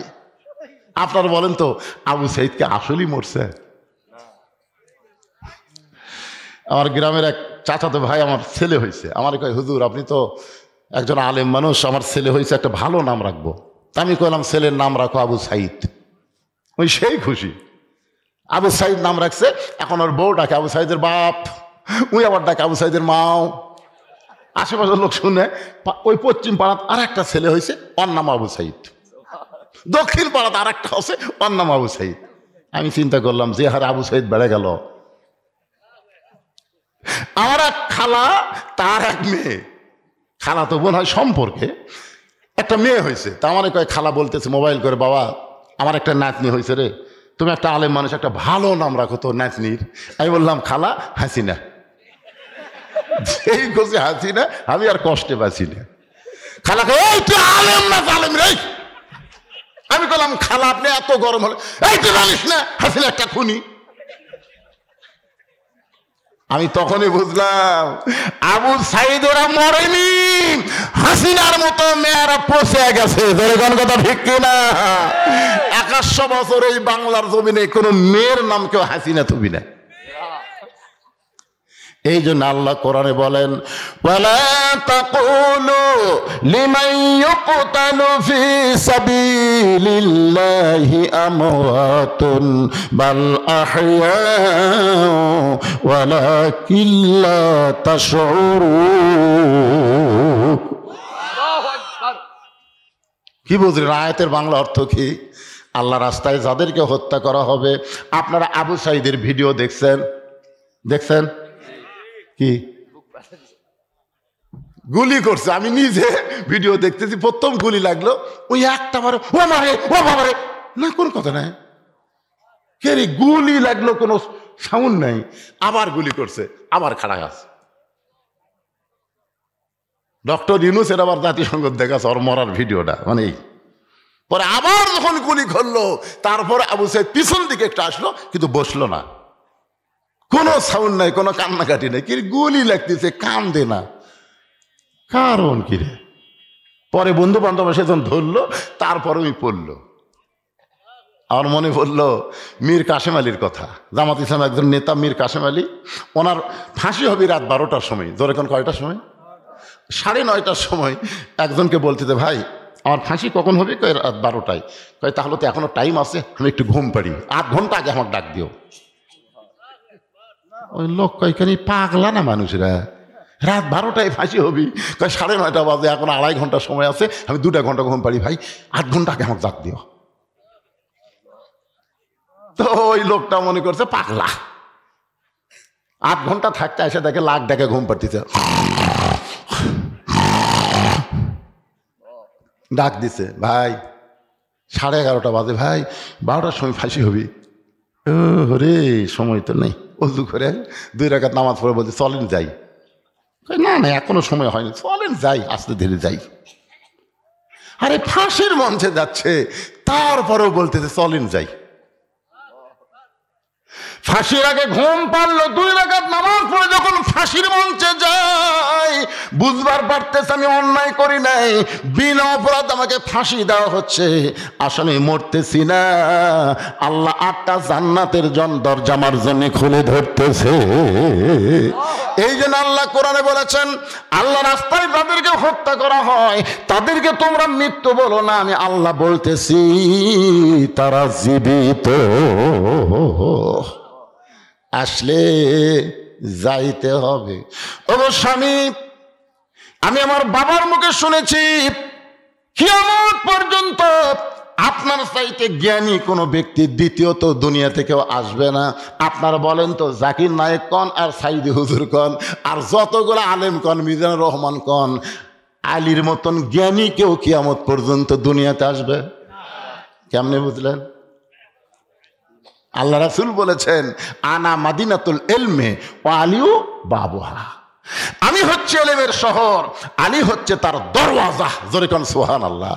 আপনার বলেন তো আবু সাইদকে আসলেই মরছে? আমার গ্রামের এক চাচাতো ভাই আমার ছেলে হয়েছে, আমার কয় হুজুর আপনি তো একজন আলেম মানুষ, আমার ছেলে হয়েছে, একটা ভালো নাম রাখবো। আমি কইলাম ছেলের নাম রাখো আবু সাইদ। ওই সেই খুশি, আবু সাইদ নাম রাখছে। এখন ওর বউ ডাকে আবু সাইদের বাপ, ওই আবার ডাকে আবু সাইদের মাও। আশেপাশের লোক শুনে, ওই পশ্চিম পাড়াত আর একটা ছেলে হয়েছে, ওর নাম আবু সাইদ। দক্ষিণ পাড়াতে আর একটা আছে, ওর নাম আবু সাইদ। আমি চিন্তা করলাম যে হারে আবু সাইদ বেড়ে গেল। আমার এক খালা, তার এক মেয়ে, খালা তো বোন হয় সম্পর্কে, একটা মেয়ে হয়েছে। তা আমার কয় খালা বলতেছে মোবাইল করে, বাবা আমার একটা নাতনি হয়েছে রে, তুমি একটা আলেম মানুষ, একটা ভালো নাম রাখো তো নাতনির। আমি বললাম খালা হাসিনা। যেই খুশি হাসিনা, আমি আর কষ্টে বাঁচি না। খালাকে এই তুই আলেম না আলেম রে। আমি বললাম খালা আপনি এত গরম হলে, এই তুই জানিস না হাসিনা একটা খুনি। আমি তখনই বুঝলাম আবু সাইদ ওরা মরেনি, হাসিনার মতো মেয়েরা পচে গেছে। কোন কথা ঠিক কিনা? 100 বছর এই বাংলার জমিনে কোন মেয়ের নাম কেউ হাসিনা থুবি না। এই জন্য আল্লাহ কোরআনে বলেন ওয়ালা তাকুলু লিমান ইউকতালু ফি সাবিলিল্লাহি আমওয়াতুন বাল আহইয়াউ ওয়ালাকিন লা তাশউরুন। কি বুঝলেন আয়াতের বাংলা অর্থ কি? আল্লাহ রাস্তায় যাদেরকে হত্যা করা হবে, আপনারা আবু সাইদের ভিডিও দেখছেন? কি গুলি করছে? আমি নিজে ভিডিও দেখতেছি, প্রথম গুলি লাগলো, ওই একটা বারে ও মারে ও বাবারে না, কোন কথা নাই, কে রে গুলি লাগলো, কোনো সাউন্ড নাই, আবার গুলি করছে, আবার খাড়া আছে। ডক্টর ইউনূসের আবার জাতিসংঘ দেখাচ্ছে ওর মরার ভিডিওটা, মানে পরে আবার যখন গুলি করলো, তারপরে আবু সাইদ পিছন দিকে একটা আসলো, কিন্তু বসলো না, কোনো সাউন্ড নাই, কোনো কান্নাকাটি নাই, কি গুলি লাগতেছে, কান দে না, কারণ কি রে? পরে বন্ধু বান্ধব এসে যখন ধরলো, তারপরে ওই পড়লো। আমার মনে পড়লো মীর কাসেম আলীর কথা। জামাত ইসলাম একজন নেতা মীর কাসেম আলী, ওনার ফাঁসি হবে রাত 12টার সময়। ধরে কোন কয়টার সময়? 9:30টার সময়। একজনকে বলতেছে ভাই আমার ফাঁসি কখন হবে? কয় রাত 12টায়। কয় তাহলে তো এখনো টাইম আছে, আমি একটু ঘুম পাড়ি, 8 ঘন্টা আগে আমার ডাক দিও। ওই লোক কয়খানি পাগলা না মানুষরা, রাত 12টায় ফাঁসি হবি, কয় 9:30 বাজে, এখন 2.5 ঘন্টা সময় আছে, আমি 2 ঘন্টা ঘুম পাড়ি, ভাই 8 ঘন্টা আগে আমাকে ডাক দিও। তো ওই লোকটা মনে করছে পাগলা, 8 ঘন্টা থাকতে এসে দেখে লাখ ডাকে ঘুম পাড়তেছে, ডাক দিছে ভাই 11:30 বাজে, ভাই 12টার সময় ফাঁসি হবি। ও রে সময় তো নেই। অজু করে 2 রাকাত নামাজ পড়ে বলছে চলেন যাই। না না এখনো সময় হয়নি, চলেন যাই, আস্তে ধীরে যাই। আরে ফাঁসির মঞ্চে যাচ্ছে, তারপরেও বলতেছে চলেন যাই। ফাঁসির আগে ঘুম পারলো, 2 রাকাত নামাজ পড়ে যখন ফাঁসির মঞ্চে যায়, বুঝবার পারতেছে আমি অন্যায় করি নাই, বিনা অপরাধ আমাকে ফাঁসি দেওয়া হচ্ছে, আসলে মরতেছি না, আল্লাহ 8টা জান্নাতের দরজা আমার জন্য খুলে ধরতেছে। এই জন্য আল্লাহ কোরআনে বলেছেন আল্লাহ রাস্তায় যাদেরকে হত্যা করা হয় তাদেরকে তোমরা মৃত্যু বলো না, আমি আল্লাহ বলতেছি তারা জীবিত। আসলে যাইতে হবে। ও স্বামী, আমি আমার বাবার মুখে শুনেছি কিয়ামত পর্যন্ত আপনার চাইতে জ্ঞানী কোনো ব্যক্তি দ্বিতীয়ত দুনিয়া থেকেও আসবে না। আপনারা বলেন তো জাকির নায়েক কন আর সাইদি হুজুর কন আর যতগুলো আলেম কন, মিজানুর রহমান কন, আলীর মতন জ্ঞানী কেউ কিয়ামত পর্যন্ত দুনিয়াতে আসবে? কেমনে বুঝলেন? আল্লাহ রাসূল বলেছেন, আনা মাদিনাতুল ইলমে ওয়া আলিউ বাবুহা। আমি হচ্ছে ইলমের শহর, আলী হচ্ছে তার দরওয়াজা। জোরে কোন সুবহানাল্লাহ।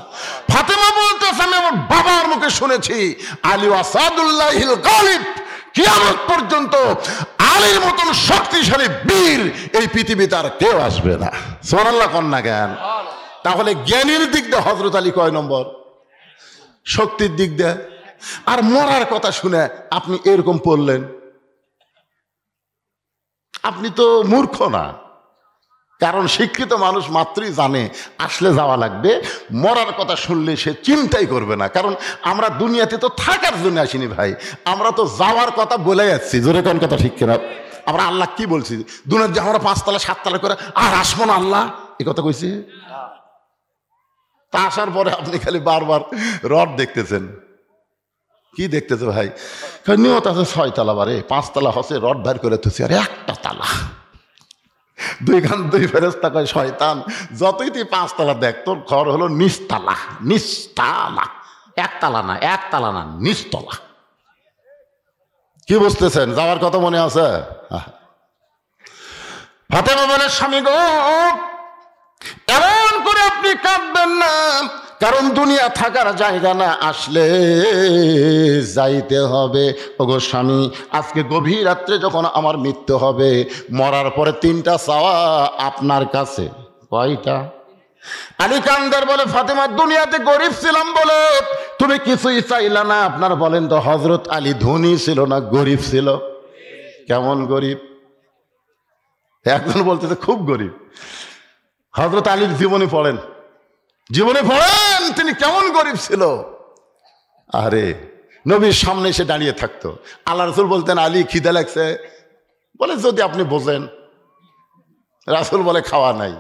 ফাতেমা বলতেছে, আমি আমার বাবার মুখে শুনেছি, আলী আসাদুল্লাহিল গালিব, কিয়ামত পর্যন্ত আলীর মতন শক্তিশালী বীর এই পৃথিবীতে আর কেউ আসবে না। সুবহানাল্লাহ কোন না জ্ঞান। তাহলে জ্ঞানীর দিক দিয়ে হযরত আলী কয় নম্বর? শক্তির দিক দিয়ে। আর মরার কথা শুনে আপনি এরকম পড়লেন, আপনি তো মূর্খ না। কারণ শিক্ষিত মানুষ মাত্রই জানে আসলে যাওয়া লাগবে, মরার কথা শুনলে সে চিন্তাই করবে না। কারণ আমরা দুনিয়াতে তো থাকার জন্য আসিনি ভাই, আমরা তো যাওয়ার কথা বলে যাচ্ছি। জোরে কোন কথা ঠিক কিনা? আমরা আল্লাহ কি বলছি, দুনিয়াতে আমরা 5 তলা 7 তলা করে আর আসবো না আল্লাহ, এই কথা কইছি। তা আসার পরে আপনি খালি বারবার রড দেখতেছেন। কি দেখতেছে ভাই? নিয়ত আছে 6 তলা, বারে 5 তলা হচ্ছে, রড বাইর করে তুছি আর একটা তালা। 2 ফেরেশতা কয়, শয়তান যতই তুই 5 তলা দেখ, তোর ঘর হলো নিচতলা। নিচতলা, 1 তলা না, 1 তলা না, নিচতলা। কি বুঝতেছেন? যাওয়ার কথা মনে আছে? ফাতেমা বলে, স্বামী গো, এমন করে আপনি কাঁদবেন না, কারণ দুনিয়া থাকার জায়গা না, আসলে যাইতে হবে। ওগো স্বামী, আজকে গভীর রাত্রে যখন আমার মৃত্যু হবে, মরার পরে 3টা চাওয়া আপনার কাছে। কয়টা? আলী কান্দার বলে, ফাতেমা দুনিয়াতে গরিব ছিলাম বলে তুমি কিছুই চাইলা না। আপনার বলেন তো, হযরত আলী ধনী ছিল না গরিব ছিল? কেমন গরিব? একজন বলতেছে খুব গরিব। হযরত আলীর জীবনী পড়েন, জীবনে পড়েন, তিনি কেমন গরিব ছিল। আরে নবীর সামনে এসে দাঁড়িয়ে থাকতো, আল্লাহ রাসূল বলতেন, আলী খিদে লাগছে, বলে যদি আপনি বোঝেন। রাসূল বলে খাওয়া নাই।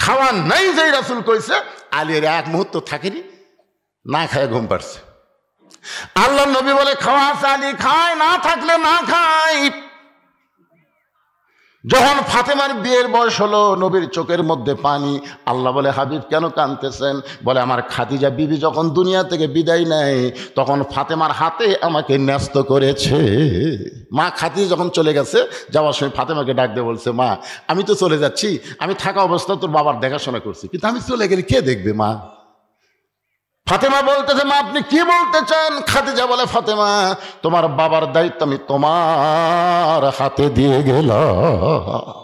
খাওয়া নাই যেই রাসূল কইছে, আলীর 1 মুহূর্ত থাকেনি, না খায় ঘুম পাড়ছে। আল্লাহ নবী বলে খাওয়া আছে, আলী খায়, না থাকলে না খায়। যখন ফাতেমার বিয়ের বয়স হলো, নবীর চোখের মধ্যে পানি। আল্লাহ বলে, হাবিব কেন কাঁদতেছেন? বলে, আমার খাদিজা বিবি যখন দুনিয়া থেকে বিদায় নেয়, তখন ফাতেমার হাতে আমাকে ন্যস্ত করেছে। মা খাদিজা যখন চলে গেছে, যাওয়ার সময় ফাতেমাকে ডাক দিয়ে বলছে, মা আমি তো চলে যাচ্ছি, আমি থাকা অবস্থা তোর বাবার দেখাশোনা করছি, কিন্তু আমি চলে গেলে কে দেখবে মা? ফাতেমা বলতেছে, মা আপনি কি বলতে চান? খাদিজা বলে, ফাতেমা তোমার বাবার দায়িত্ব আমি তোমার হাতে দিয়ে গেলাম।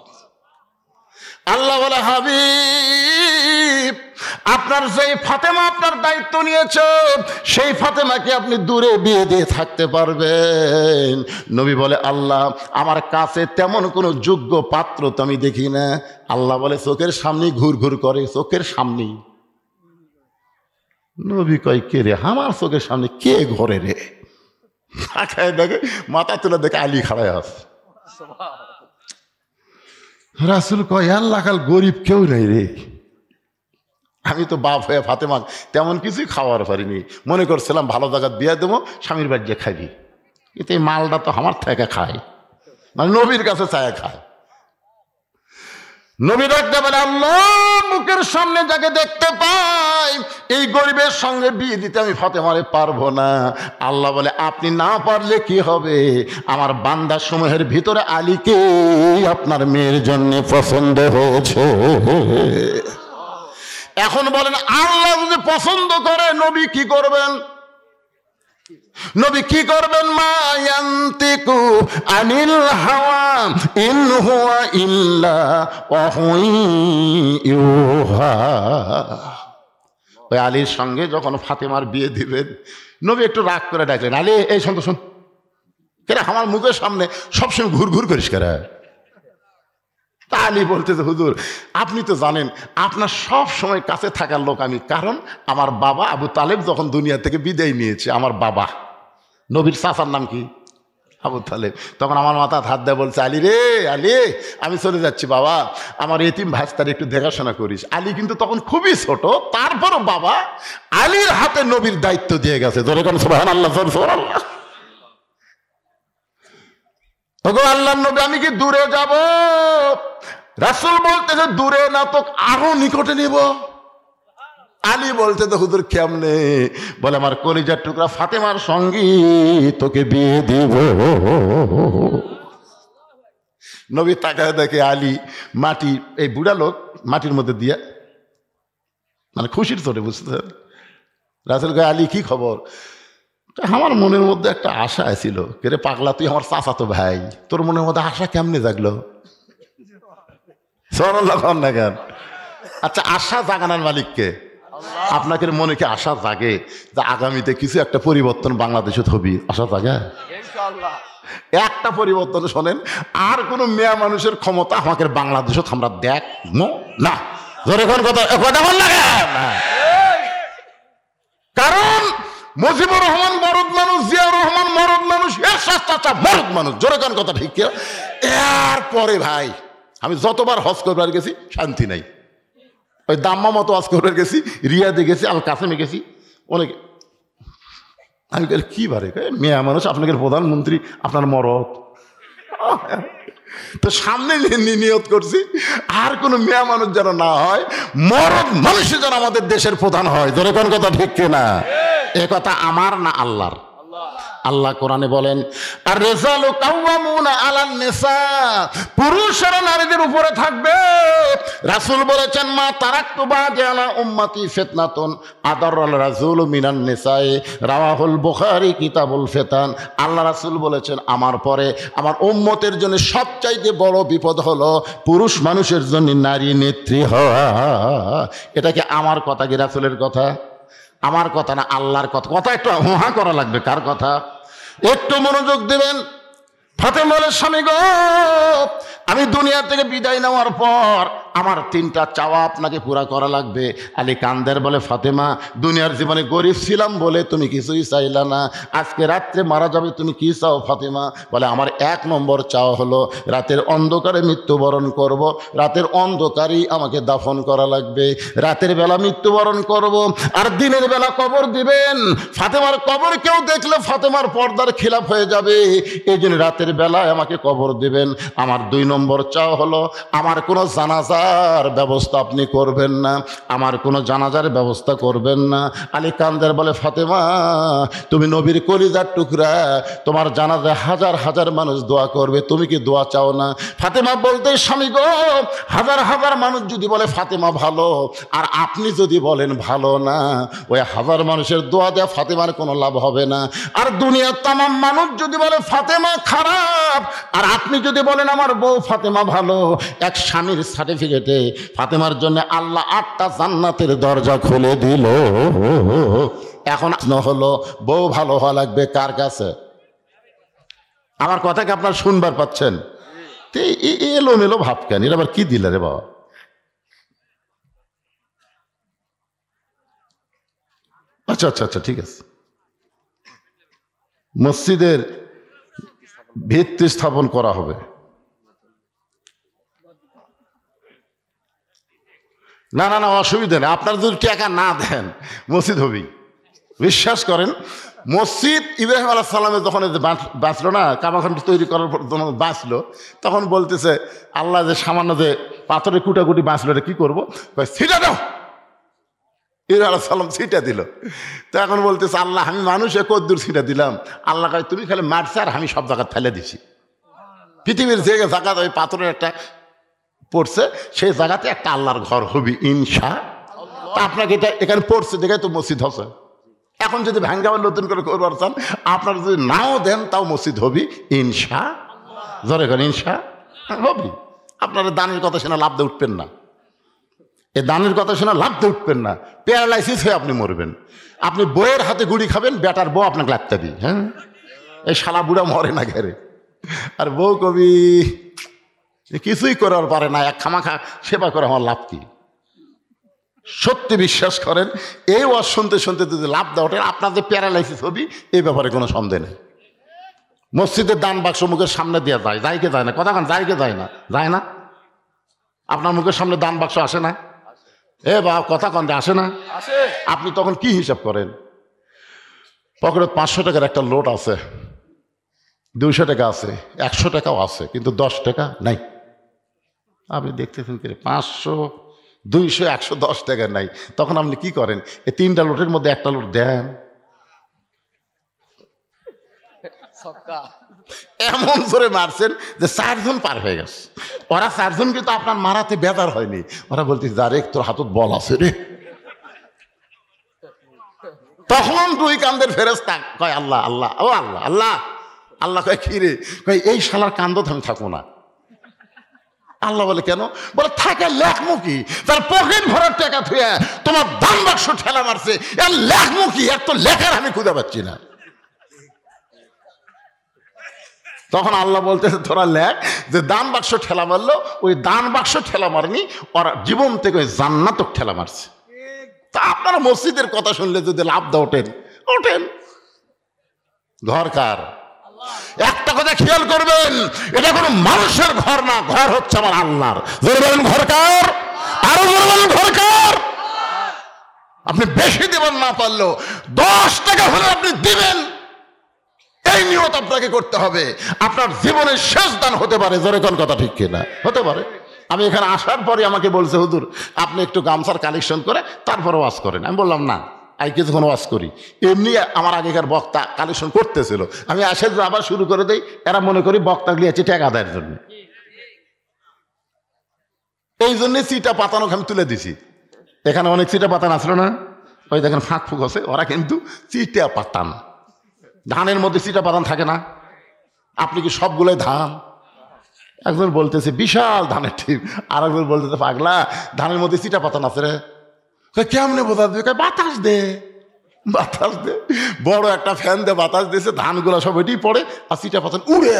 আল্লাহ বলে, হাবিব আপনার যেই ফাতেমা আপনার দায়িত্ব নিয়েছে, সেই ফাতেমাকে আপনি দূরে বিয়ে দিয়ে থাকতে পারবেন? নবী বলে, আল্লাহ আমার কাছে তেমন কোনো যোগ্য পাত্র তো আমি দেখি না। আল্লাহ বলে, চোখের সামনেই ঘুর ঘুর করে, চোখের সামনেই। নবী কয়, কে রে? আমার চোখের সামনে কে ঘরে রে? তাকায় দেখে, মাথা তুলে দেখে আলী খাড়ায় আছে। রাসূল কয়, আল্লাহ কাল গরিব কেউ নেই রে। আমি তো বাপ হয়ে ফাতেমা তেমন কিছুই খাওয়ার পারিনি, মনে করছিলাম ভালো জায়গা বিয়ে দেবো, স্বামীর বাড়ি যে খাবি, কিন্তু এই মালটা তো আমার থেকে খায়, মানে নবীর কাছে চায় খায়। নবী ডাকতে বলে, আল্লাহ মুখের সামনে যাকে দেখতে পাই, এই গরিবের সঙ্গে বিয়ে দিতে আমি ফাতেমারে পারবো না। আল্লাহ বলে, আপনি না পারলে কি হবে? আমার বান্দা সমূহের ভিতরে আলীকে আপনার মেয়ের জন্য পছন্দ হয়েছে। এখন বলেন, আল্লাহ যদি পছন্দ করে, নবী কি করবেন? নবী কি করবেন? মা ইয়ান্তিকু আনিল হাওয়া ইন হুয়া ইল্লা ওয়াহয়ু ইউহা। ওই আলীর সঙ্গে যখন ফাতেমার বিয়ে দিবেন, নবী একটু রাগ করে ডাকলেন, আলী এই শোন তো শোন, কেন আমার মুখের সামনে সবসময় ঘুর ঘুর করিস কেন? তা আলী বলতেছে, হুজুর আপনি তো জানেন আপনার সব সময় কাছে থাকার লোক আমি, কারণ আমার বাবা আবু তালেব যখন দুনিয়া থেকে বিদায় নিয়েছে, আমার বাবা নবীর চাচার নাম কি? আবু তালেব। তখন আমার মাথা হাত দেয়, বলছে আলী রে, আলী আমি চলে যাচ্ছি বাবা, আমার এতিম ভাস্তার একটু দেখাশোনা করিস। আলী কিন্তু তখন খুবই ছোট, তারপরও বাবা আলীর হাতে নবীর দায়িত্ব দিয়ে গেছে। ধরে কোন সুবহানাল্লাহ, সুবহানাল্লাহ। ওগো আল্লাহর নবী, আমি কি দূরে যাব? রাসূল বলতেছে দূরে না তো আরো নিকটে নিব। আলী বলতে তো হুজুর কেমনে? বলে আমার কলিজার টুকরা ফাতেমার সঙ্গে তোকে বিয়ে দিব। নবী তাকায় দেখে আলী মাটি, এই বুড়া লোক মাটির মধ্যে দিয়া, মানে খুশির চোটে, বুঝতে। রাসূল কয় আলী কি খবর? আমার মনের মধ্যে একটা আশা ছিল। কে পাগলা, তুই আমার চাচাতো ভাই, তোর মনের মধ্যে আশা কেমনে জাগলো? সুবহানাল্লাহ না কেন? আচ্ছা, আশা জাগানোর মালিককে? আপনাকে মনে কি আশা জাগে যে আগামীতে কিছু একটা পরিবর্তন বাংলাদেশে হবে? আশা জাগে একটা পরিবর্তন। শোনেন, আর কোন মেয়া মানুষের ক্ষমতা আমাকে বাংলাদেশে আমরা দেখবো না। যখন কথা বল লাগে, কারণ মুজিবুর রহমান মরদ মানুষ, জিয়াউর রহমান মরদ মানুষ, এরশাদ চাচা মরদ মানুষ। যখন কথা ঠিক। এরপরে ভাই আমি যতবার হজ করবার গেছি শান্তি নাই। ওই দাম্মা মতো হজ করবার গেছি, রিয়াদে গেছি, আল কাসেমে গেছি, অনেকে। আমি কি বারে মেয়া মানুষ, আপনাকে প্রধানমন্ত্রী, আপনার মরদ। তো সামনে নিয়ত করছি আর কোন মেয়া মানুষ যেন না হয়, মরদ মানুষ যেন আমাদের দেশের প্রধান হয়। ধরে কোন কথা ঠিক কিনা? এ কথা আমার না আল্লাহর। আল্লাহ কোরআনে বলেন, আর রিজালু কাওয়ামুনা আলান নিসা, পুরুষরা নারীদের উপরে থাকবে। রাসূল বলেছেন, মা তারাকতু বাদি আলা উম্মতি ফিতনাতুন আদাররাল রাসূলু মিনান নিসাই, রাওয়াহুল বুখারী কিতাবুল ফিতান। আল্লাহ রাসূল বলেছেন, আমার পরে আমার উম্মতের জন্য সবচাইতে বড় বিপদ হলো পুরুষ মানুষের জন্য নারী নেত্রী হওয়া। এটা কি আমার কথা কি রাসূলের কথা? আমার কথা না, আল্লাহর কথা। কথা একটু হুহা করা লাগবে। কার কথা? একটু মনোযোগ দিবেন। ফাতেমা বলে, স্বামী গো, আমি দুনিয়া থেকে বিদায় নেওয়ার পর আমার 3টা চাওয়া আপনাকে পুরা করা লাগবে। আলী কান্দের বলে, ফাতেমা দুনিয়ার জীবনে গরিব ছিলাম বলে তুমি কিছুই চাইলা না, আজকে রাত্রে মারা যাবে, তুমি কি চাও ফাতেমা? বলে, আমার 1 নম্বর চাওয়া হলো রাতের অন্ধকারে মৃত্যুবরণ করব, রাতের অন্ধকারেই আমাকে দাফন করা লাগবে। রাতের বেলা মৃত্যুবরণ করব আর দিনের বেলা কবর দিবেন। ফাতেমার কবর কেউ দেখলে ফাতেমার পর্দার খিলাফ হয়ে যাবে, এই জন্য রাতের বেলায় আমাকে কবর দিবেন। আমার 2 নম্বর চাওয়া হলো আমার কোনো জানাজার ব্যবস্থা আপনি করবেন না, আমার কোনো জানাজার ব্যবস্থা করবেন না। আলী কান্দের বলে, ফাতেমা তুমি নবীর কলিজার টুকরা, তোমার জানাজায় হাজার হাজার মানুষ দোয়া করবে, তুমি কি দোয়া চাও না? ফাতেমা বলতে, স্বামী গো, হাজার হাজার মানুষ যদি বলে ফাতেমা ভালো আর আপনি যদি বলেন ভালো না, ওই হাজার মানুষের দোয়া দেওয়া ফাতেমার কোনো লাভ হবে না। আর দুনিয়ার তামাম মানুষ যদি বলে ফাতেমা খারাপ আর আপনি যদি বলেন আমার বউ ফাতেমা ভালো, এক স্বামীর সার্টিফিকেটে ফাতেমার জন্য আল্লাহ 8টা জান্নাতের দরজা খুলে দিল। এখন হলো বউ ভালো হওয়া লাগবে কার কাছে? আমার কথা কি আপনার শুনবার পাচ্ছেন? এলো মেলো ভাব কেন? এর আবার কি দিলে রে বাবা? আচ্ছা আচ্ছা আচ্ছা, ঠিক আছে। মসজিদের ভিত্তি স্থাপন করা হবে। না না না, অসুবিধা নেই। আপনার যদি টাকা না দেন মসজিদ হবেই, বিশ্বাস করেন। মসজিদ ইব্রাহিম আলাইহিস সালামের যখন বাঁচলো না, কাবাখানটি তৈরি করার পর যখন বাঁচলো, তখন বলতেছে আল্লাহ যে সামান্য যে পাথরের কুটাকুটি বাঁচলো, এটা কি করবো? ছিটা দাও। ইব্রাহিম আলাইহিস সালাম ছিটা দিল। তো এখন বলতেছে আল্লাহ আমি মানুষে কদ্দুর ছিটা দিলাম? আল্লাহ কয় তুমি খালি মারছে আর আমি সব জায়গা ফেলে দিছি। পৃথিবীর যে জায়গা ওই পাথরের একটা পড়ছে, সেই জায়গাতে একটা আল্লাহর ঘর হবি ইনশাআল্লাহ। আপনাকে এটা এখানে পড়ছে দেখে তো মসজিদ হচ্ছে। এখন যদি ভাঙ্গা নতুন করে করবার চান, আপনারা যদি নাও দেন তাও মসজিদ হবি ইনশাআল্লাহ। জোরে করেন ইনশাআল্লাহ হবি। আপনারা দানের কথা শোনা লাভ দিয়ে উঠবেন না, এই দানের কথা শোনা লাভ দিয়ে উঠবেন না। প্যারালাইসিস হয়ে আপনি মরবেন। আপনি বইয়ের হাতে গুড়ি খাবেন, বেটার বউ আপনাকে লাগতে দিই। হ্যাঁ, এই শালা বুড়া মরে না ঘেরে। আর বউ কবি কিছুই করার পারে না, এক খামাখা সেবা করে আমার লাভ কি? সত্যি বিশ্বাস করেন, এই ওয়াজ শুনতে শুনতে যদি লাভ দেওয়া ওঠে আপনার যে প্যারালাইসিস হবি, এই ব্যাপারে কোনো সন্দেহ নেই। মসজিদের দান বাক্স মুখের সামনে দিয়ে যায়, যায় কে যায় না? কথা কান, যায় কে যায় না? যায় না? আপনার মুখের সামনে দান বাক্স আসে না? এ বা কথা কান, আসে না? আপনি তখন কি হিসাব করেন? পকেটে 500 টাকার একটা লোট আছে, 200 টাকা আছে, 100 টাকাও আছে, কিন্তু 10 টাকা নাই। আপনি দেখতেছেন কি 500, 200, 100, 10 টাকা নাই। তখন আপনি কি করেন? এই 3টা লোটের মধ্যে একটা লোট দেন। এমন জোরে মারছেন যে 4 জন পার হয়ে গেছে। ওরা 4 জন কিন্তু আপনার মারাতে বেদার হয়নি, ওরা বলতেছে যারে তোর হাতত বল আছে রে। তখন 2 কান্দের ফেরেশতা কয় আল্লাহ আল্লাহ, ও আল্লাহ আল্লাহ। আল্লাহ কয় কি রে? কয় এই শালার কান্দত আমি থাকবো না। আল্লাহ বলে কেন? বলে থাকে লেখমুখী, তার পকেট ভরার টাকা থুয়ে তোমার দান বাক্স ঠেলা মারছে, এর লেখমুখী, এর তো লেখার আমি খুঁজে পাচ্ছি না। তখন আল্লাহ বলতেছে তোরা লেখ যে দান বাক্স ঠেলা মারলো, ওই দান বাক্স ঠেলা মারনি, ওরা জীবন থেকে ওই জান্নাতক ঠেলা মারছে। তা আপনারা মসজিদের কথা শুনলে যদি লাভ দা ওঠেন, ওঠেন। ঘর কার? একটা কথা খেয়াল করবেন, এটা কোনো মানুষের ঘর না, ঘর হচ্ছে আমার আল্লাহর। জোরে বলেন ঘর কার? আরো জোরে বলেন ঘর কার? আপনি বেশি দেবেন না পারলেও 10 টাকা হলে আপনি দিবেন, এই নিয়ত আপনাকে করতে হবে। আপনার জীবনের শেষ দান হতে পারে। জোরে কোন কথা ঠিক কিনা? হতে পারে। আমি এখানে আসার পরে আমাকে বলছে হুজুর আপনি একটু গামছার কালেকশন করে তারপরে ওয়াজ করেন। আমি বললাম না, আমি কিছুক্ষণ ওয়াজ করি। এমনি আমার আগেকার বক্তা কালেকশন করতেছিল, আমি আসে আবার শুরু করে দেই। এরা মনে করি বক্তা গিয়েছে টাকা আদায়ের জন্য, এই জন্য চিটা পাতানো আমি তুলে দিছি। এখানে অনেক চিটা পাতান আসলো না, ওই দেখেন ফাঁক ফুক আছে, ওরা কিন্তু চিটা পাতান। ধানের মধ্যে চিটা পাতান থাকে না? আপনি কি সবগুলোই ধান? একজন বলতেছে বিশাল ধানের টিপ, আর একজন বলতেছে পাগলা ধানের মধ্যে চিটা পাতান আছে রে। কেমনে বোঝা দেবে? বাতাস দে, বাতাস দে। বড় একটা ফ্যান দে, বাতাস দিয়েছে, ধানগুলো সব এটি পড়ে আর চিটা পাতান উড়ে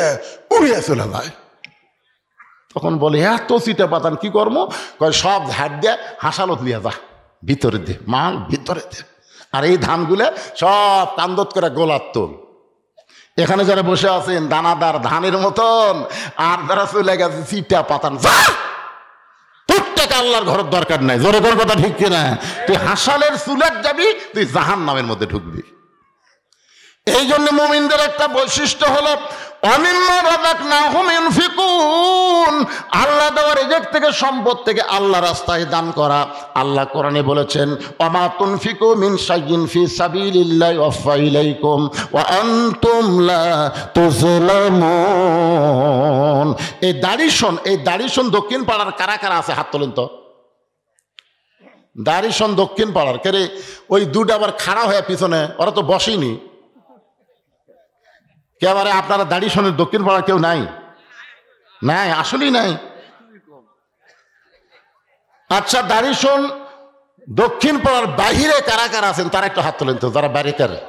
উড়ে চলে যায়। তখন বলে এত চিটা পাতান কি কর্ম? কয় সব ঝাড় দিয়ে হাসালত নিয়ে যা, ভিতরে দে, মাল ভিতরে দে। আর এই ধানগুলো সব কান্দত করে গোলার তোল। এখানে যারা বসে আছেন দানাদার ধানের মতন, আর যারা চলে গেছে চিটা পাতান, যা তোর টাকা আল্লাহর ঘরের দরকার নাই। জোরে কোন কথা ঠিক কিনা? তুই হাসালের চুলের যাবি, তুই জাহান্নামের মধ্যে ঢুকবি। এই জন্য মুমিনদের একটা বৈশিষ্ট্য হলো আল্লাহ দেওয়া রিজিক থেকে, সম্পদ থেকে আল্লাহ রাস্তায় দান করা। আল্লাহ কোরআনে বলেছেন ওমা তুনফিকু মিন শাইইন ফি সাবিলিল্লাহি ওয়াফা ইলাইকুম ওয়া আনতুম লা তুযলামুন। এই দাড়িশন দক্ষিণ পাড়ার কারা কারা আছে হাত তোলেন তো। দাড়িশন দক্ষিণ পাড়ার কে রে? ওই দুটো আবার খাড়া হয়ে পিছনে, ওরা তো বসেনি। একেবারে আপনারা দাড়িশনের দক্ষিণ পাড়া কেউ নাই? নাই, আসলেই নাই। আচ্ছা দাড়িশন দক্ষিণ পাড়ার বাহিরে কারা কারা আছেন তারা একটু হাত তোলেন তো, যারা বাইরে কারে।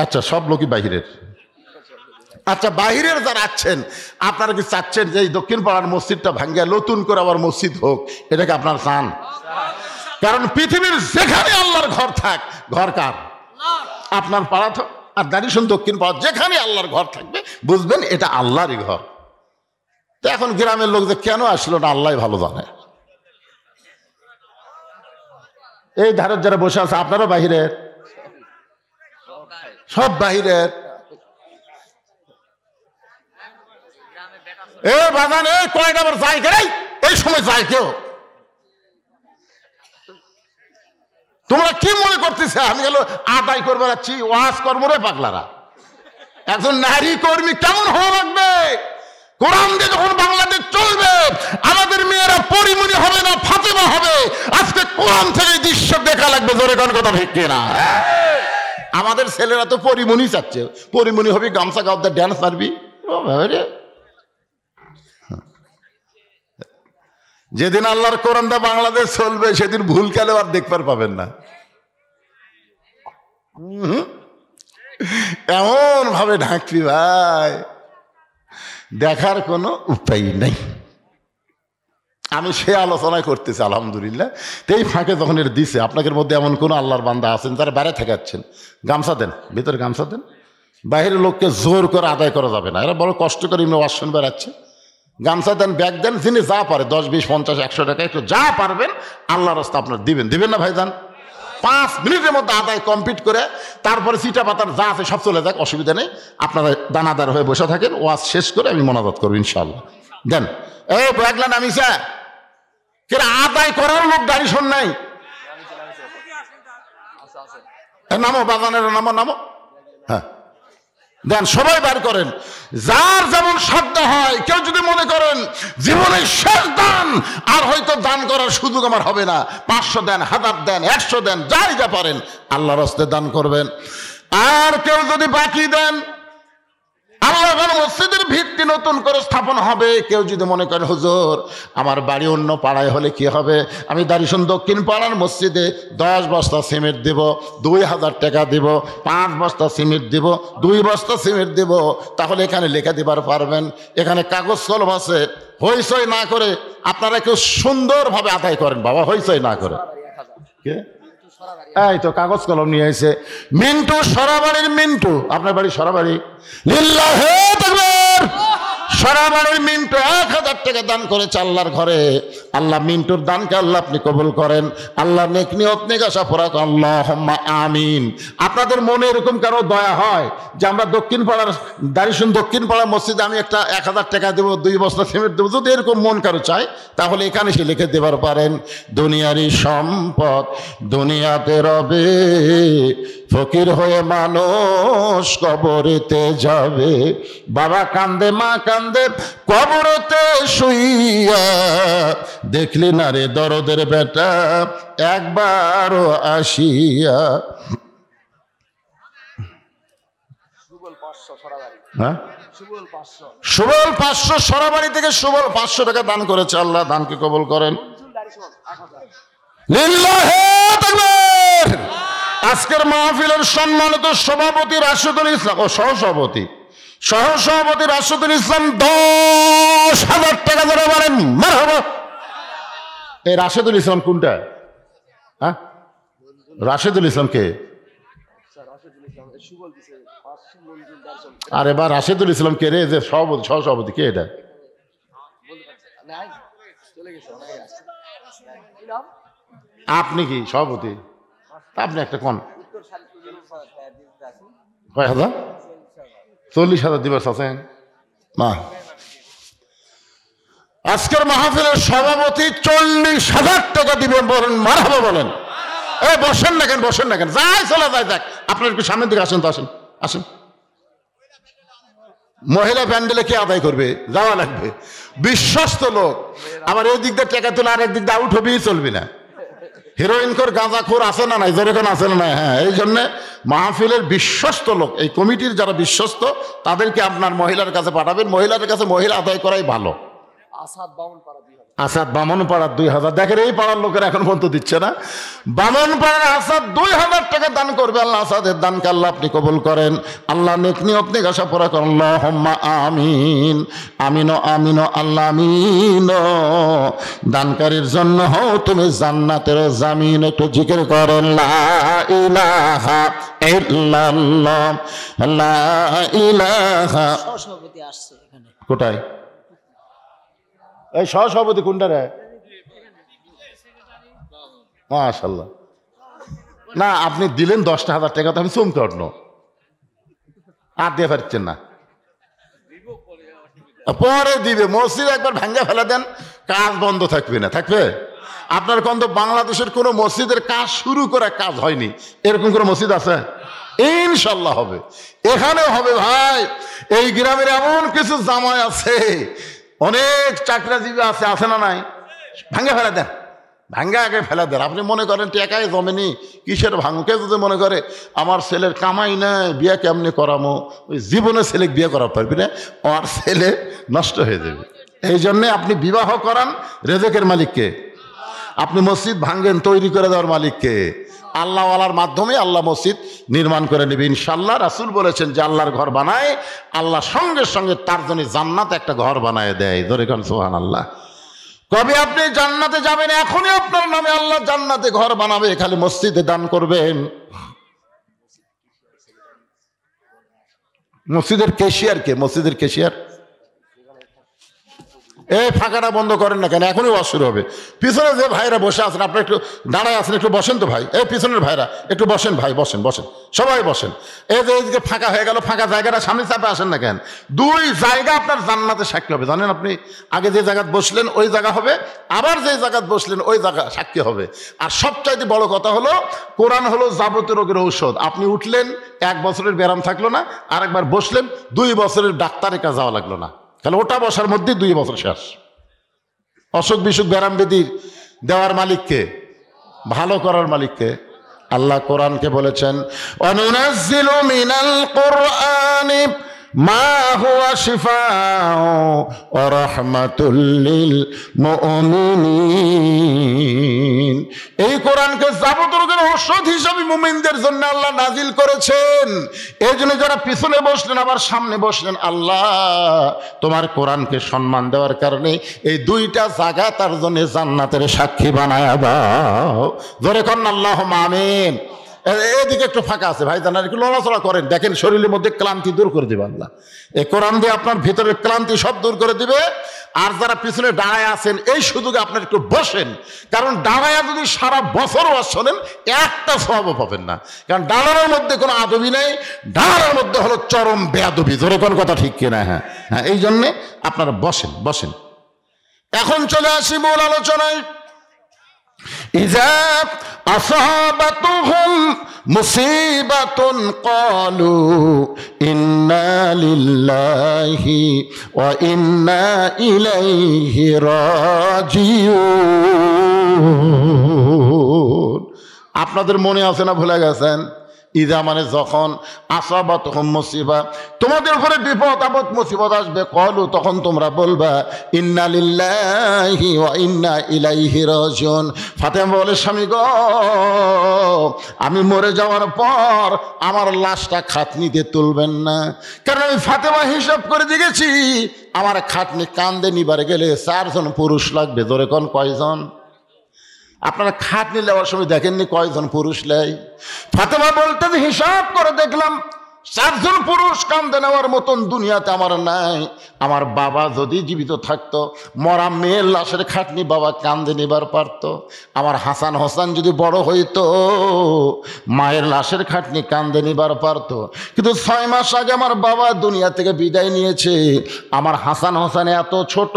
আচ্ছা সব লোকই বাহিরের। আচ্ছা বাহিরের যারা আছেন, আপনারা কি চাচ্ছেন যে এই দক্ষিণ পাড়ার মসজিদটা ভাঙ্গিয়া নতুন করে আবার মসজিদ হোক? এটাকে আপনারা চান? কারণ পৃথিবীর যেখানে আল্লাহর ঘর থাক, ঘর কার? আপনার পাড়া তো। আর দাড়িশন দক্ষিণ পাড়া যেখানে আল্লাহর ঘর থাকবে বুঝবেন এটা আল্লাহরই ঘর। তো এখন গ্রামের লোক যে কেন আসলো না আল্লাহ ভালো জানে। এই ধারের যারা বসে আছে আপনারও বাহিরের, সব বাহিরের। এ বাগান এই কয়টা আবার যায় কে? এই সময় যায় কেউ? তোমরা কি মনে করতেছে আমি গেল আদায় করবে যাচ্ছি? ওয়াজ কর্ম রে পাগলারা। একজন নারী কর্মী কেমন হওয়া লাগবে? কোরআন দিয়ে যখন বাংলাদেশ চলবে, আমাদের মেয়েরা পরিমণি হবে না ফাতেমা হবে। আজকে কোরআন থেকে দৃশ্য দেখা লাগবে। জোরে কোন কথা ঠিক কিনা? আমাদের ছেলেরা তো পরিমণি চাচ্ছে, পরিমণি হবে গামছা গাউদা ড্যান্স মারবি। যেদিন আল্লাহর কোরআনটা বাংলাদেশ চলবে সেদিন ভুল কালে আর দেখবার পাবেন না। এমন ভাবে ঢাকবি ভাই, দেখার কোনো উপায় নাই। আমি সে আলোচনায় করতেছি আলহামদুলিল্লাহ। তো এই ফাঁকে যখন এটা দিছে, আপনাদের মধ্যে এমন কোনো আল্লাহর বান্দা আছেন যারা বাইরে থাকাচ্ছেন, গামছা দেন, ভিতরে গামছা দেন। বাইরের লোককে জোর করে আদায় করা যাবে না, এরা বড় কষ্ট করে এমনি ওয়াশন বেড়াচ্ছে। গামছা দেন, ব্যাগ দেন, যিনি যা পারে 10, 20, 50, 100 টাকা একটু যা পারবেন আল্লাহর রাস্তা আপনার দিবেন না ভাইজান? 5 মিনিটের মধ্যে আদায় কমপ্লিট করে তারপরে চিটা পাতার যা আছে সব চলে যাক, অসুবিধা নেই। আপনারা দানাদার হয়ে বসে থাকেন, ওয়াজ শেষ করে আমি মোনাজাত করবো ইনশাআল্লাহ। দেন এই ব্যাগলা নামিছে কেরা আদায় করার লোক গাড়ি শোন নাই, নামো বাগানের নামো। হ্যাঁ দেন, সবাই বার করেন, যার যেমন সাধ্য হয়। কেউ যদি মনে করেন জীবনের শেষ দান আর হয়তো দান করার সুযোগ আমার হবে না, 500 দেন, 1000 দেন, 100 দেন, যাই যা পারেন আল্লাহর রাস্তে দান করবেন। আর কেউ যদি বাকি দেন, আল্লাহ মসজিদের ভিত্তি নতুন করে স্থাপন হবে। কেউ যদি মনে করেন হুজুর আমার বাড়ি অন্য পাড়ায় হলে কি হবে, আমি দারিশন দক্ষিণ পাড়ার মসজিদে 10 বস্তা সিমেন্ট দেব, 2000 টাকা দেব, 5 বস্তা সিমেন্ট দেব, 2 বস্তা সিমেন্ট দেব, তাহলে এখানে লিখে দিবার পারবেন। এখানে কাগজ কলম আছে, হইচই না করে আপনারা কেউ সুন্দরভাবে আদায় করেন বাবা, হইচই না করে। কে? এই তো কাগজ কলম নিয়ে এসে মিন্টু, সরাবাড়ির মিন্টু। আপনার বাড়ি সরাবাড়ি? লিল্লাহে তাকবীর। সরাবাড়ির মিন্টু 1000 টাকা দান করেছে আল্লাহর ঘরে। আল্লাহ মিন্টুর দানকে আল্লাহ আপনি কবুল করেন। আল্লাহ নেক নিয়ত নেক আশা পুরা করেন, আল্লাহুম্মা আমিন। আপনাদের মনে এরকম কারো দয়া হয় যে আমরা দক্ষিণ পাড়ার দারিশন দক্ষিণ পাড়ার মসজিদে আমি একটা 1000 টাকা দেবো, 2 বস্তা সিমেন্ট দেবো, যদি এরকম মন কারো চায় তাহলে এখানে সে লিখে দেবার পারেন। দুনিয়ারই সম্পদ দুনিয়াতে রবে, ফকির হয়ে মানুষ কবরেতে যাবে। বাবা কান্দে, মা কান্দে কবরেতে শুইয়া, দেখলি না রে দরদের বেটা একবারও আসিয়া। হ্যাঁ, সুবল 500 সরাবাড়ি থেকে সুবল 500 টাকা দান করেছে। আল্লাহ দানকে কবুল করেন। লিল্লাহে তাকবীর। আজকের মাহফিলের সম্মানিত সভাপতি রাশেদুল ইসলাম ও সহসভাপতি রাশেদুল ইসলাম 10,000 টাকা ধরে বলেন মারহাবা। এই রাশেদুল ইসলাম কোনটা? হ্যাঁ, রাশেদুল ইসলাম কে? আরে বা রাশেদুল ইসলাম কে রে? যে সহসভাপতি কে? এটা আপনি কি সভাপতি? আপনি একটা কোন কয় হাজার? 40,000 দিবস আছেন না। আজকের মাহফিলের সভাপতি 40,000 টাকা দিবেন, বলেন মারহাবা বলেন। এই বসেন না কেন, বসেন না কেন, যাই চলে যায় যাক। আপনার একটু সামনের দিকে আসেন তো, আসেন আসেন। মহিলা প্যান্ডেলে কে আদায় করবে? যাওয়া লাগবে, বিশ্বস্ত লোক। আবার এই দিক দিয়ে টাকা তুলে আর একদিক দিয়ে আউট হবেই চলবে না। হিরোইন খোর গাঁজা খোর আছে না নাই? যেরকম আছে না নাই? হ্যাঁ, এই জন্যে মাহফিলের বিশ্বস্ত লোক, এই কমিটির যারা বিশ্বস্ত তাদেরকে আপনার মহিলার কাছে পাঠাবেন। মহিলার কাছে মহিলা আদায় করাই ভালো। আসাদ বামনপাড়ার 2000। দেখেন এই পাড়ার লোকের এখন পর্যন্ত দিচ্ছে না। বামনপাড়ার আসাদ 2000 টাকা দান করবে। আল্লাহ আসাদের দানকে আল্লাহ আপনি কবুল করেন। আল্লাহ নেক নিয়ত নেক আশা পুরা করেন, আল্লাহুম্মা আমিন। আমিন আমিন আল্লাহ আমিন। দানকারীর জন্য হও তুমি জান্নাতের জামিন। একটু জিকির করেন লা ইলাহা ইল্লাল্লাহ, লা ইলাহা। সভাপতি আসছে এখানে। কোথায়? এই সহসভাপতি কোনটা রে? মাশাআল্লাহ। না আপনি দিলেন 10,000 টাকা, তো আমি চমকে উঠল। আর দিয়ে পারছেন না, পরে দিবে। মসজিদ একবার ভাঙ্গা ফেলা দেন, কাজ বন্ধ থাকবে না? থাকবে। আপনার কোন বাংলাদেশের কোনো মসজিদের কাজ শুরু করে কাজ হয়নি এরকম কোনো মসজিদ আছে? ইনশাল্লাহ হবে, এখানেও হবে ভাই। এই গ্রামের এমন কিছু জামাই আছে, অনেক চাকরাজীবী আছে, আছে না নাই? ভাঙ্গা ফেলা দেন, ভাঙ্গা আগে ফেলা দেন। আপনি মনে করেন টেকায় জমেনি, কিসের ভাঙকে যদি মনে করে আমার ছেলের কামাই নাই, বিয়ে কেমনি করামো, ওই জীবনে ছেলে বিয়ে করা পারবি না, আমার ছেলে নষ্ট হয়ে যাবে। এই জন্যে আপনি বিবাহ করান রেজেকের মালিককে, আপনি মসজিদ ভাঙ্গেন তৈরি করে দেওয়ার মালিককে। আল্লাহওয়ালার মাধ্যমে আল্লাহ মসজিদ নির্মাণ করে নেবে ইনশাল্লাহ। রাসূল বলেছেন যে আল্লাহর ঘর বানায়, আল্লাহ সঙ্গে সঙ্গে তার জন্য জান্নাত একটা ঘর বানায় দেয়। ধরে কোন সুবহানাল্লাহ। কবে আপনি জান্নাতে যাবেন? এখনই আপনার নামে আল্লাহ জান্নাতে ঘর বানাবে, খালি মসজিদে দান করবেন। মসজিদের ক্যাশিয়ার কে? মসজিদের ক্যাশিয়ার এই ফাঁকাটা বন্ধ করেন না কেন? এখনই ওয়াজ শুরু হবে। পিছনে যে ভাইরা বসে আছেন, আপনারা একটু দাঁড়ায় আছেন, একটু বসেন তো ভাই। এই পিছনের ভাইরা একটু বসেন ভাই, বসেন বসেন, সবাই বসেন। এই যে এইদিকে ফাঁকা হয়ে গেল, ফাঁকা জায়গাটা সামনে চাপে আসেন না কেন? দুই জায়গা আপনার জান্নাতে সাক্ষী হবে, জানেন? আপনি আগে যে জায়গায় বসলেন ওই জায়গা হবে, আবার যে জায়গায় বসলেন ওই জায়গা সাক্ষী হবে। আর সবচাইতে বড় কথা হলো, কোরআন হলো যাবতীয় রোগের ঔষধ। আপনি উঠলেন, 1 বছরের ব্যায়াম থাকলো না, আর একবার বসলেন, 2 বছরের ডাক্তারের কাছে যাওয়া লাগলো না। তাহলে ওটা বসার মধ্যে 2 বছর শেষ। অসুখ বিসুখ ব্যারাম বেদি দেওয়ার মালিককে, ভালো করার মালিককে। আল্লাহ কোরআনকে বলেছেন, অনুনাজ্জিলু মিনাল কুরআনি মা হুয়া শিফাউ ওয়া রাহমাতুল লিল মুমিনিন। এই কোরআনকে যাবতীয় রোগের ঔষধ হিসেবে মুমিনদের জন্য আল্লাহ নাজিল করেছেন। এই জন্য যারা পিছনে বসলেন আবার সামনে বসলেন, আল্লাহ তোমার কোরআনকে সম্মান দেওয়ার কারণে এই 2টা জায়গা তার জন্য জান্নাতের সাক্ষী বানায়া দাও। জোরে করেন আল্লাহুম্মা আমিন। এদিকে একটু ফাঁকা আছে ভাই, জানার একটু লড়াচড়া করেন, দেখেন শরীরের মধ্যে ক্লান্তি দূর করে দিবে আল্লাহ। এই কোরআন দিয়ে আপনার ভিতরের ক্লান্তি সব দূর করে দিবে। আর যারা পিছনে দাঁড়ায় আছেন, এই সুযোগে আপনার একটু বসেন, কারণ দাঁড়ায় যদি সারা বছর ওয়াজ শোনেন একটা সওয়াবও পাবেন না। কারণ দাঁড়ানোর মধ্যে কোনো আদবি নেই, দাঁড়ানোর মধ্যে হলো চরম বেয়াদবি। জোরে কোন কথা ঠিক কিনা? হ্যাঁ হ্যাঁ, এই জন্যে আপনারা বসেন বসেন। এখন চলে আসি মূল আলোচনায়। ইযা আসাবাতুহুম মুসিবাতুন ক্বালু ইন্না লিল্লাহি ওয়া ইন্না ইলাইহি রাজিউন। আপনাদের মনে আছে না ভুলে গেছেন? ইদা মানে যখন, আসাবাতুহুম মুসিবা, তোমাদের উপরে বিপদ আপদ মুসিবত আসবে, ক্বালু তখন তোমরা বলবা ইন্না লিল্লাহি ওয়া ইন্না ইলাইহি রাজিউন। ফাতেমা বলে, স্বামী গো, আমি মরে যাওয়ার পর আমার লাশটা খাটনিতে তুলবেন না, কারণ আমি ফাতেমা হিসাব করে দেখেছি আমার খাটনি কান্দে নিবার গেলে 4 জন পুরুষ লাগবে। ধরে কোন কয়জন? আপনারা খাটনি নেওয়ার সময় দেখেননি কয়জন পুরুষ নেয়? ফাতেমা বলতেন, হিসাব করে দেখলাম 4 জন পুরুষ কান্দে নেওয়ার মতন দুনিয়াতে আমার নাই। আমার বাবা যদি জীবিত থাকতো, মরা মেয়ের লাশের খাটনি বাবা কান্দে নিবার পারত। আমার হাসান হোসেন যদি বড় হইতো, মায়ের লাশের খাটনি কান্দে নিবার পারত। কিন্তু 6 মাস আগে আমার বাবা দুনিয়া থেকে বিদায় নিয়েছে। আমার হাসান হোসেন এত ছোট,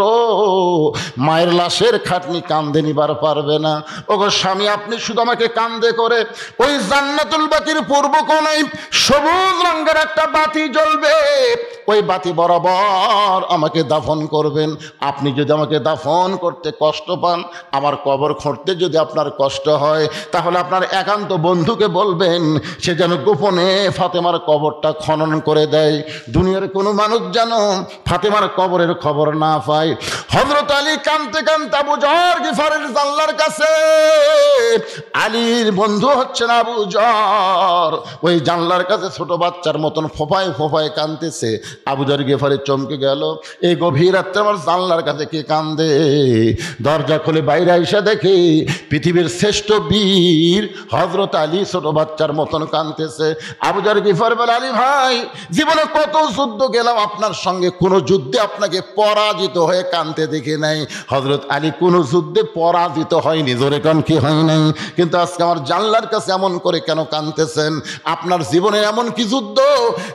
মায়ের লাশের খাটনি কান্দে নিবার পারবে না। ওগো স্বামী, আপনি শুধু আমাকে কান্দে করে ওই জান্নাতুল বাকির পূর্ব কোণায় সবুজ রঙের একটা বাতি জ্বলবে, ওই বাতি বরাবর আমাকে দাফন করবেন। আপনি যদি আমাকে দাফন করতে কষ্ট পান, আমার কবর খুঁড়তে যদি আপনার কষ্ট হয়, তাহলে আপনার একান্ত বন্ধুকে বলবেন সে যেন গোপনে ফাতেমার কবরটা খনন করে দেয়। দুনিয়ার কোনো মানুষ যেন ফাতেমার কবরের খবর না পায়। হযরত আলী কাঁদতে কাঁদতে আবু যর গিফারের জানলার কাছে, আলীর বন্ধু হচ্ছেন আবু যর, ওই জানলার কাছে ছোট বাচ্চার মতন ফোঁপায় ফোঁপায় কাঁদতেছে। আবু যর গিফারি চমকে গেল, এই গভীর রাত্রে আমার জানলার কাছে কে কান্দে? দরজা খুলে বাইরে এসে দেখি পৃথিবীর শ্রেষ্ঠ বীর হযরত আলী ছোট বাচ্চার মতন কাঁদতেছে। আবু যর গিফার বলে, আলী ভাই, জীবনে কত যুদ্ধ গেলাম আপনার সঙ্গে, কোনো যুদ্ধে আপনাকে পরাজিত হয়ে কাঁদতে দেখি নাই। হযরত আলী কোনো যুদ্ধে পরাজিত হয়নি। জোরে কান কি হয় নাই? কিন্তু আজকে আমার জানলার কাছে এমন করে কেন কাঁদতেছেন? আপনার জীবনে এমন কি যুদ্ধ,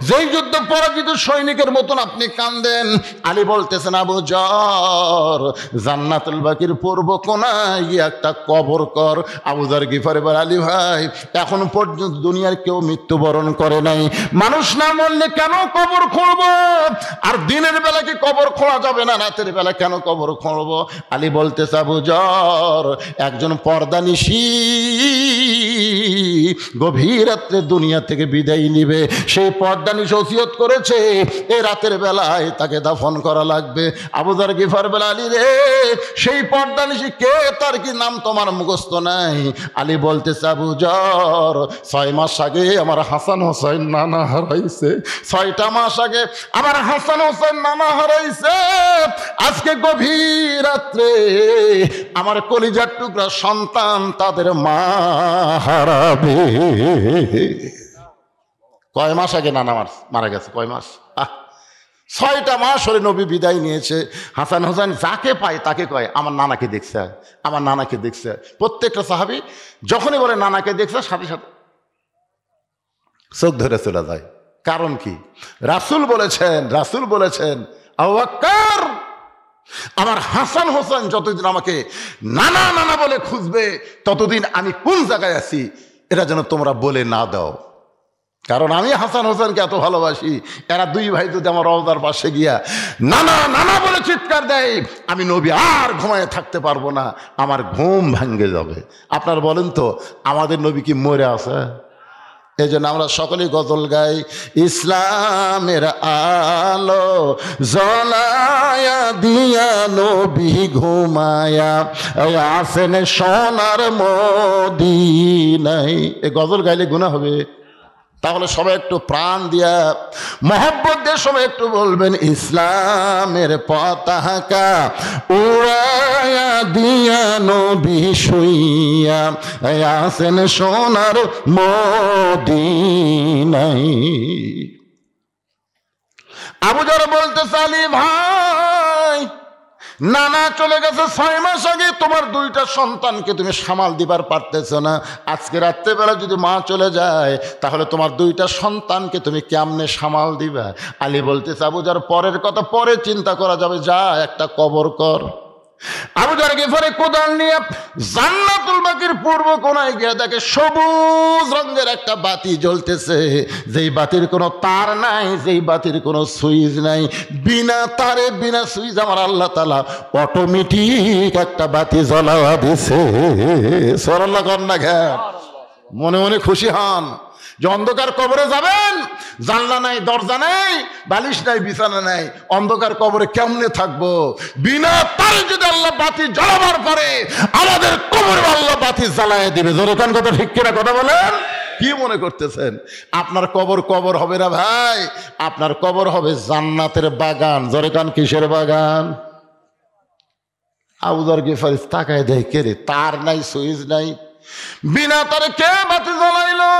যেই যুদ্ধ পরাজিত সৈনিকের মতন আপনি কান্দেন? আলী বলতেছেন, আবু যর, জান্নাতুল বাকির পূর্ব কোণায় একটা কবর কর। আবু যর গিফারি বলে, আলী ভাই, এখন পর্যন্ত দুনিয়ার কেউ মৃত্যুবরণ করে নাই, মানুষ না মরলে কেন কবর খুঁড়ব? আর দিনের বেলা কি কবর খোঁড়া যাবে না? রাতের বেলা কেন কবর খুঁড়ব? আলী বলতেছে, আবু যর, একজন পর্দানিশী গভীর রাত্রে দুনিয়া থেকে বিদায় নিবে, সেই পর্দানিশ ওসিয়ত করেছে এই রাতের বেলায় তাকে দাফন করা লাগবে। আবু যার গিফার বলে, আলী রে, সেই পর্দানিশী কে, তার কি নাম তোমার মুখস্থ নাই? আলী বলতেছে, আবু যার, 6 মাস আগে আমার হাসান হোসেন নানা হারাইছে, 6টা মাস আগে আমার হাসান হোসেন নানা হারাইছে। আজকে গভীর রাত্রে আমার কলিজার টুকরা সন্তান তাদের মা হারাবে। কয় মাস আগে নানা মারা গেছে, কয় মাস? 6টা মাস হলে নবী বিদায় নিয়েছে। হাসান হোসেন যাকে পায় তাকে কয় আমার নানাকে দেখছে, আমার নানাকে দেখছে। প্রত্যেকটা সাহাবী যখনই বলে নানাকে দেখছে, সাথে সাথে চোখ ধরে চলে যায়। কারণ কি? রাসূল বলেছেন আবু বকর, আমার হাসান হোসেন যতদিন আমাকে নানা নানা বলে খুঁজবে, ততদিন আমি কোন জায়গায় আছি এটা যেন তোমরা বলে না দাও। কারণ আমি হাসান হোসেনকে এত ভালোবাসি, এরা 2 ভাই যদি আমার রওজার পাশে গিয়া নানা নানা বলে চিৎকার দেয়, আমি নবী আর ঘুমায় থাকতে পারবো না, আমার ঘুম ভাঙ্গে যাবে। আপনার বলেন তো, আমাদের নবী কি মরে আছে? এই জন্য আমরা সকলেই গজল গাই, ইসলামের আলো জ্বলায়া দিয়া নবী ঘুমায়া আসেন সোনার মদিনায়। এই গজল গাইলে গুনাহ হবে? তাহলে সবাই একটু প্রাণ দিয়া মহব্বত দিয়ে সবাই একটু বলবেন, ইসলামের পতাকা উড়ায়া দিয়া নবী শুইয়া আসেন সোনার মদিনায়। আবু যার বলতে, আলী ভাই, নানা চলে গেছে 6 মাস আগে, তোমার 2টা সন্তানকে তুমি সামাল দিবার পারতেছ না। আজকে রাত্রেবেলা যদি মা চলে যায়, তাহলে তোমার 2টা সন্তানকে তুমি কেমনে সামাল দিবা? আলী বলতেছে, আবু যার, পরের কথা পরে চিন্তা করা যাবে, যা একটা কবর কর। আবু যার গিফারি কোদাল নিয়ে জান্নাতুল বাকির পূর্ব কোণায় গিয়ে দেখে সবুজ রঙের একটা বাতি জ্বলতেছে, যেই বাতির কোনো তার নাই, যেই বাতির কোনো সুইচ নাই, বিনা তারে বিনা সুইচ আমার আল্লাহ তাআলা অটোমেটিক একটা বাতি জ্বলাওয়া দিছে। সুবহানাল্লাহ কন্যা ঘাট মনে মনে খুশি হন যে অন্ধকার কবরে যাবেন, জানলা নাই, দরজা নাই, বালিশ নাই, বিছানা নাই, অন্ধকার কবরে কেমনে থাকবো? বিনা তারে যদি আল্লাহ বাতি জ্বালাবার পরে আমাদের কবরে আল্লাহ বাতি জ্বালায় দিবে। জোরেকান কথা ঠিক কিনা কথা বলেন? কি মনে করতেছেন আপনার কবর কবর হবে না ভাই? আপনার কবর হবে জান্নাতের বাগান। জোরেকান কিসের বাগান? আবু যার গিফারি তাকায় দেয়, কে রে, তার নাই, সুইচ নাই, বিনা তারে কে বাতি জ্বালাইলো?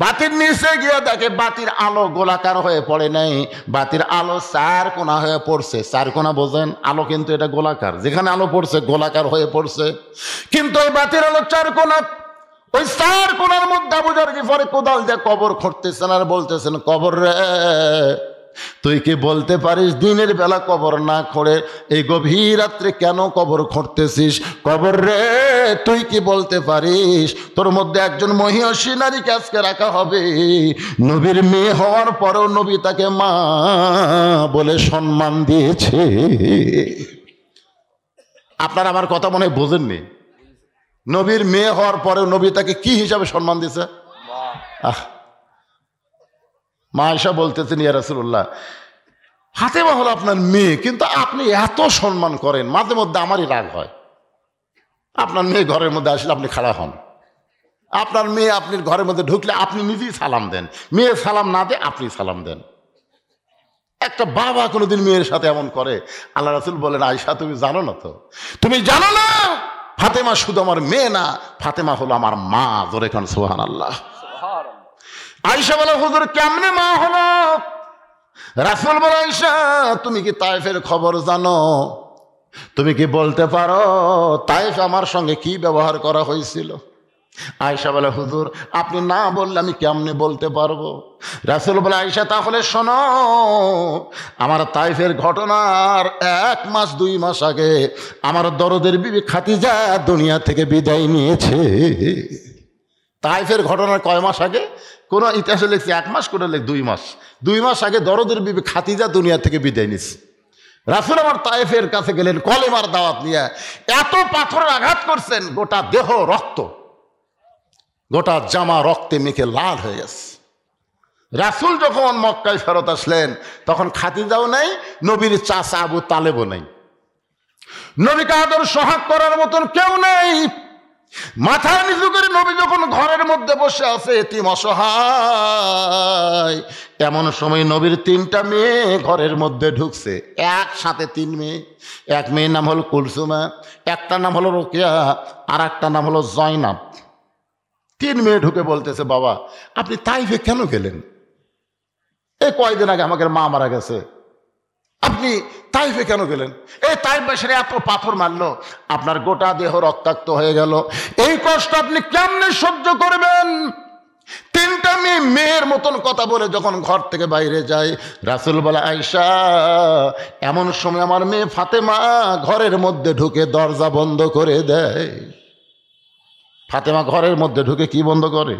বাতির নিচে গিয়ে দেখে বাতির আলো গোলাকার হয়ে পড়ে নাই, বাতির আলো 4 কোণা হয়ে পড়ছে। 4 কোণা বোঝেন? আলো কিন্তু এটা গোলাকার, যেখানে আলো পড়ছে গোলাকার হয়ে পড়ছে, কিন্তু ওই বাতির আলো 4 কোণা। ওই 4 কোণার মধ্যে আবু যার গিফারি কোদাল দিয়ে কবর খুঁড়তেছেন আর বলতেছেন, কবর রে, তুই কি বলতে পারিস দিনের বেলা কবর না খুঁড়ে এই গভীর রাত্রে কেন কবর খুঁড়তেছিস? কবর রে, তুই কি বলতে পারিস তোর মধ্যে একজন মহিষী নারীকে আজকে রাখা হবে, নবীর মেয়ে হওয়ার পরেও নবী তাকে মা বলে সম্মান দিয়েছে। আপনারা আমার কথা মনে হয় বোঝেননি। নবীর মেয়ে হওয়ার পরেও নবী তাকে কি হিসাবে সম্মান দিয়েছে? মা আয়েশা বলতেছেন, ইয়া রাসূলুল্লাহ, ফাতেমা হলো আপনার মেয়ে, কিন্তু আপনি এত সম্মান করেন, মাঝে মধ্যে আমারই রাগ হয়। আপনার মেয়ে ঘরের মধ্যে আসলে আপনি খাড়া হন, আপনার মেয়ে আপনি ঘরের মধ্যে ঢুকলে আপনি নিজেই সালাম দেন, মেয়ে সালাম না দে আপনি সালাম দেন। একটা বাবা কোনোদিন মেয়ের সাথে এমন করে? আল্লাহ রাসূল বলেন, আয়েশা তুমি জানো না তো, তুমি জানো না ফাতেমা শুধু আমার মেয়ে না, ফাতেমা হলো আমার মা। জোরে কান সুবহানাল্লাহ। আয়েশা বলে, হুজুর কেমনে মা হলো? রাসূল বলে, আয়েশা তুমি কি তায়েফের খবর জানো? তুমি কি বলতে পারো তায়েফে আমার সঙ্গে কি ব্যবহার করা হয়েছিল? আয়েশা বলে, হুজুর আপনি না বললে আমি কেমনে বলতে পারবো? রাসূল বলে, আয়েশা তাহলে শোনো, আমার তায়েফের ঘটনার 1 মাস 2 মাস আগে আমার দরদের বিবি খাদিজা দুনিয়া থেকে বিদায় নিয়েছে। তায়েফের ঘটনার কয় মাস আগে? কোন ইতিহাসে লিখছে 1 মাস, কোন লেখ 2 মাস। 2 মাস আগে দরদের বিবি খাদিজা দুনিয়া থেকে বিদায় নিয়েছে। রাসূল আমার তায়েফের কাছে গেলেন কলেমার দাওয়াত নিয়ে, এত পাথরের আঘাত করছেন গোটা দেহ রক্ত, গোটা জামা রক্তে মেখে লাল হয়ে গেছে। রাসূল যখন মক্কায় ফেরত আসলেন তখন খাদিজাও নাই, নবীর চাচা আবু তালেবও নাই, নবীকে আদর সোহাগ করার মতন কেউ নেই। মাথা নিচু করে নবী যখন ঘরের মধ্যে বসে আছে এতিম অসহায়, এমন সময় নবীর 3টা মেয়ে ঘরের মধ্যে ঢুকছে, একসাথে 3 মেয়ে। এক মেয়ের নাম হলো কুলসুমা, একটা নাম হলো রোকেয়া, আর একটা নাম হলো জয়নাব। 3 মেয়ে ঢুকে বলতেছে, বাবা আপনি তাইফে কেন গেলেন? এই কয়দিন আগে আমাদের মা মারা গেছে, আপনি তাইফে কেন গেলেন? এই তাইফবাসীরা এত পাথর মারলো, আপনার গোটা দেহ রক্তাক্ত হয়ে গেল, এই কষ্ট আপনি কেমনে সহ্য করবেন? 3টা মেয়ের মতন কথা বলে যখন ঘর থেকে বাইরে যায়, রাসূল বলে, আয়েশা এমন সময় আমার মেয়ে ফাতেমা ঘরের মধ্যে ঢুকে দরজা বন্ধ করে দেয়। ফাতেমা ঘরের মধ্যে ঢুকে কি বন্ধ করে?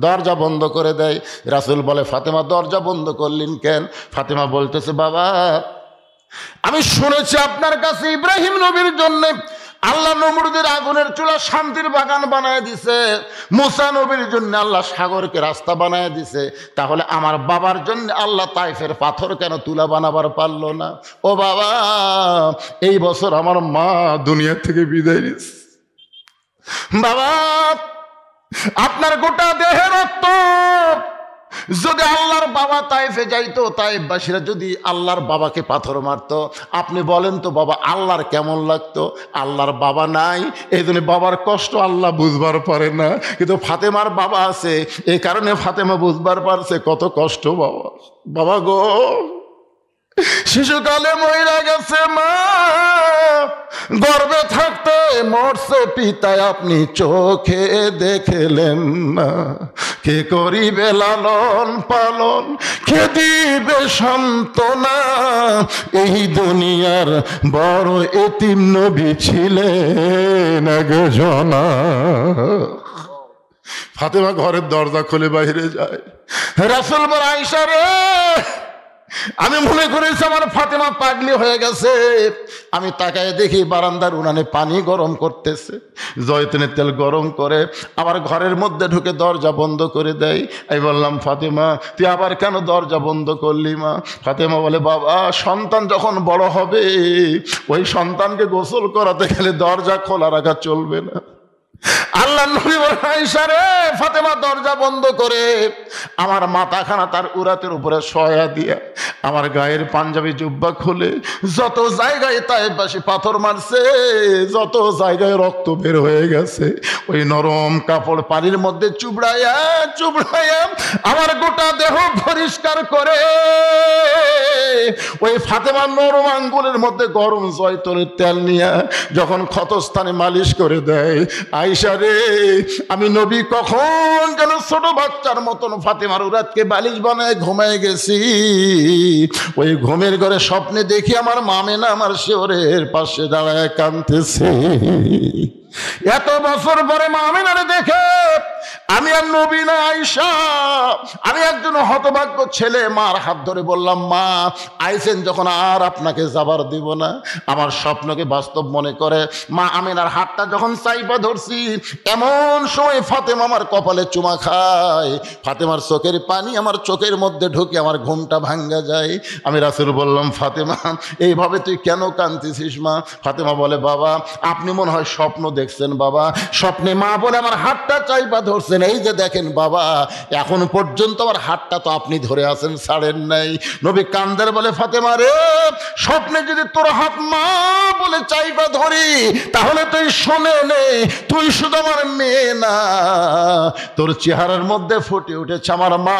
দরজা বন্ধ করে দেয়। রাসূল বলে, ফাতেমা দরজা বন্ধ করলেন কেন? ফাতেমা বলতেছে, বাবা আমি শুনেছি আপনার কাছে ইব্রাহিম নবীর জন্য আল্লাহ নমরুদের আগুনের চুলা শান্তির বাগান বানায় দিছে, মুসা নবীর জন্য আল্লাহ সাগরকে রাস্তা বানায় দিছে, তাহলে আমার বাবার জন্য আল্লাহ তাইফের পাথর কেন তুলা বানাবার পারলো না? ও বাবা এই বছর আমার মা দুনিয়া থেকে বিদায় নিছে। বাবা আপনার গোটা দেহের রক্ত যদি আল্লাহর বাবা তাইফে যাইতো, তাইফবাসীরা যদি আল্লাহর বাবাকে পাথর মারতো, আপনি বলেন তো বাবা আল্লাহর কেমন লাগতো? আল্লাহর বাবা নাই, এই জন্য বাবার কষ্ট আল্লাহ বুঝবার পারে না, কিন্তু ফাতেমার বাবা আছে, এই কারণে ফাতেমা বুঝবার পারছে কত কষ্ট। বাবা বাবা গো, শিশুকালে মইরা গেছে মা, গর্ভে থাকতে মরছে পিতায়, আপনি চোখে দেখলেন না, কে করিবে লালন পালন, কে দিবে সান্ত্বনা, এই দুনিয়ার বড় এতিম নবী ছিলেন একজনা। ফাতেমা ঘরের দরজা খুলে বাইরে যায়। রাসূল বলে, আয়েশা রে আমি মনে করেছি আমার ফাতেমা পাগলি হয়ে গেছে। আমি তাকায় দেখি বারান্দার উনানে পানি গরম করতেছে, জয়তুনের তেল গরম করে আমার ঘরের মধ্যে ঢুকে দরজা বন্ধ করে দেয়। আমি বললাম, ফাতেমা তুই আবার কেন দরজা বন্ধ করলি মা? ফাতেমা বলে, বাবা সন্তান যখন বড় হবে ওই সন্তানকে গোসল করাতে গেলে দরজা খোলা রাখা চলবে না। আল্লাহ নবী বলেন, আয়েশা রে ফাতেমা দরজা বন্ধ করে আমার মাথাখানা তার উরাতের উপরে শয়া দিয়ে আমার গায়ের পাঞ্জাবি জুব্বা খুলে যত জায়গায় তাইফবাসী পাথর মারছে, যত জায়গায় রক্ত বের হয়ে গেছে, ওই নরম কাপড় পানির মধ্যে চুবড়াইয়া চুবড়াইয়া আমার গোটা দেহ পরিষ্কার করে ওই ফাতেমার নরম আঙ্গুলের মধ্যে গরম জয়তুনের তেল নিয়ে যখন ক্ষতস্থানে মালিশ করে দেয়, আয়েশা রে আমি নবী কখন যেন ছোট বাচ্চার মতন ফাতেমার উরাতকে বালিশ বানায় ঘুমায় গেছি। ওই ঘুমের ঘরে স্বপ্নে দেখি আমার মামেনা আমার শিওরের পাশে দাঁড়ায় কাঁদতেছে। এত বছর পরে মামেনারে দেখে আমি আর নবী না আয়েশা, আমি একজন হতভাগ্য ছেলে মার হাত ধরে বললাম, মা আইছেন যখন আর আপনাকে যাবার দিব না। আমার স্বপ্নকে বাস্তব মনে করে মা আমিনার হাতটা যখন চাইপা ধরছি, এমন সময় ফাতেমা আমার কপালে চুমা খায়, ফাতেমার চোখের পানি আমার চোখের মধ্যে ঢুকে আমার ঘুমটা ভাঙ্গা যায়। আমি রাসূল বললাম, ফাতেমা এইভাবে তুই কেন কাঁদতেছিস মা? ফাতেমা বলে, বাবা আপনি মনে হয় স্বপ্ন দেখছেন বাবা, স্বপ্নে মা বলে আমার হাতটা চাইপা ধরছেন, এই যে দেখেন বাবা এখন পর্যন্ত আমার হাতটা তো আপনি ধরে আছেন, ছাড়েন নাই। নবী কান্দের বলে, ফাতেমা রে স্বপ্নে যদি তোর হাত মা বলে চাইপা ধরি তাহলে তুই শোনে নে, তুই শুধু আমার মেয়ে না, তোর চেহারার মধ্যে ফুটে উঠেছে আমার মা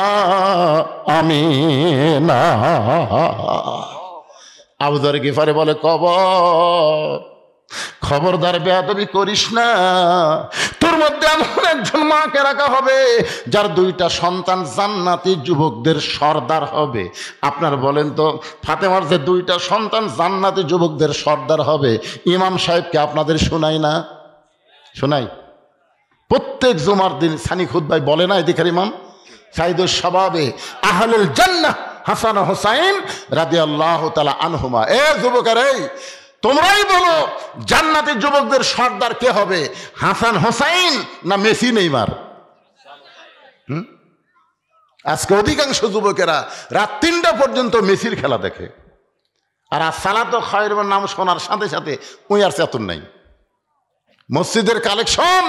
আমিনা। আবু যর গিফারি বলে, খবরদার বেয়াদবি করিস না, তোর মধ্যে এমন একজন মাকে রাখা হবে যার 2টা সন্তান জান্নাতি যুবকদের সর্দার হবে। আপনার বলেন তো ফাতেমার যে 2টা সন্তান জান্নাতি যুবকদের সর্দার হবে, ইমাম সাহেবকে আপনাদের শোনাই না? শোনাই? প্রত্যেক জুমার দিন সানি খুতবাই বলে না এদিকের ইমাম, সাইদুস শাবাবে আহলুল জান্নাহ হাসান ও হুসাইন রাদিয়াল্লাহু তাআলা আনহুমা। এ যুবকেরা তোমরাই বলো জান্নাতের যুবকদের সর্দার কে হবে, হাসান হোসাইন না মেসি নেইমার? আজকে অধিকাংশ যুবকেরা রাত 3টা পর্যন্ত মেসির খেলা দেখে, আর সালাত খায়রুন নাম শোনার সাথে সাথে ওই আর চেতন নাই। মসজিদের কালেকশন,